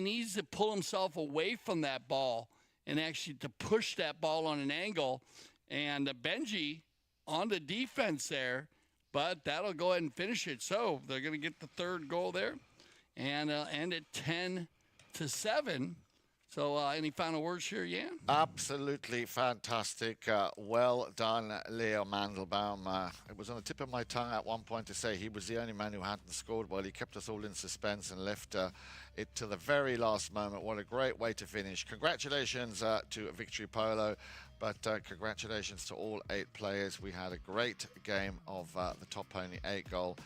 needs to pull himself away from that ball and actually to push that ball on an angle. And Benji on the defense there, but that'll go ahead and finish it. So they're going to get the third goal there and end it 10-7. So any final words here, Jan? Absolutely fantastic. Well done, Leo Mandelbaum. It was on the tip of my tongue at one point to say he was the only man who hadn't scored. Well, he kept us all in suspense and left it to the very last moment. What a great way to finish. Congratulations to Victory Polo, but congratulations to all 8 players. We had a great game of the Top Pony 8 goal.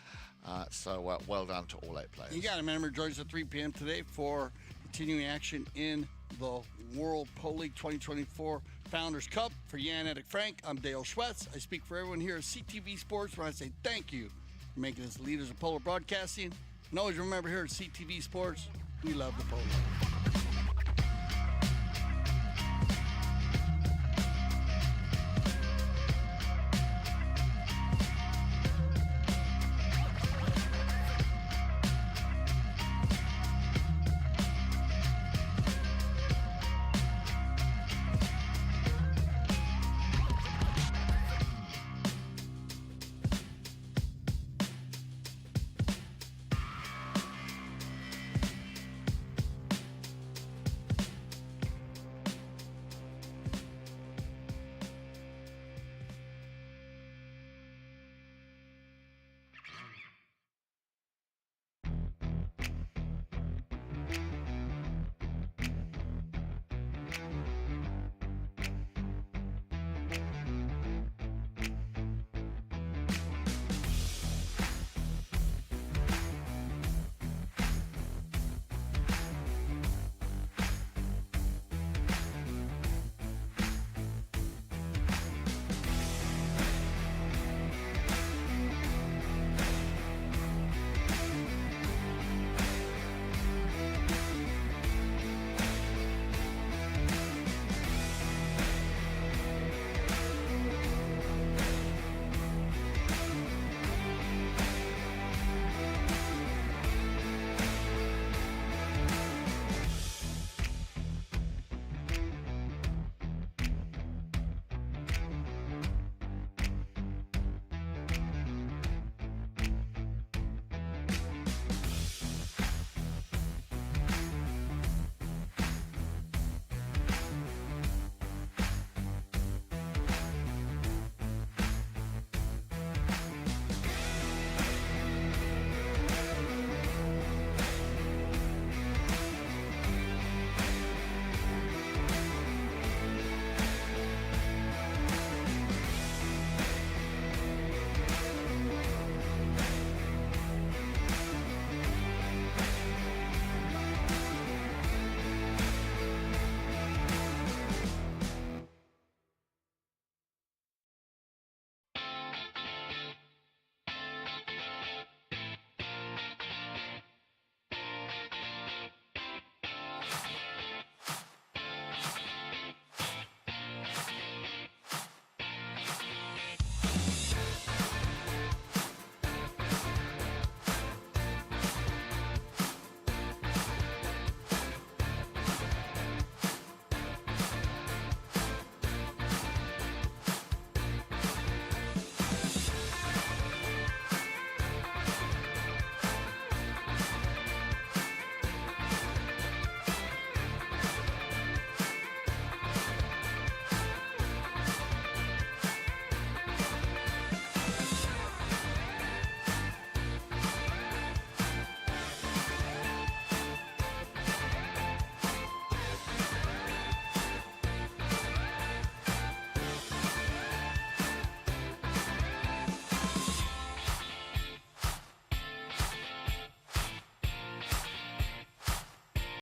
So well done to all 8 players. You got to remember, join us at 3 p.m. today for continuing action in the World Polo League 2024 Founders Cup. For Jan Edick Frank, I'm Dale Schwetz. I speak for everyone here at CTV Sports when I say thank you for making us leaders of polo broadcasting. And always remember here at CTV Sports, we love the polo.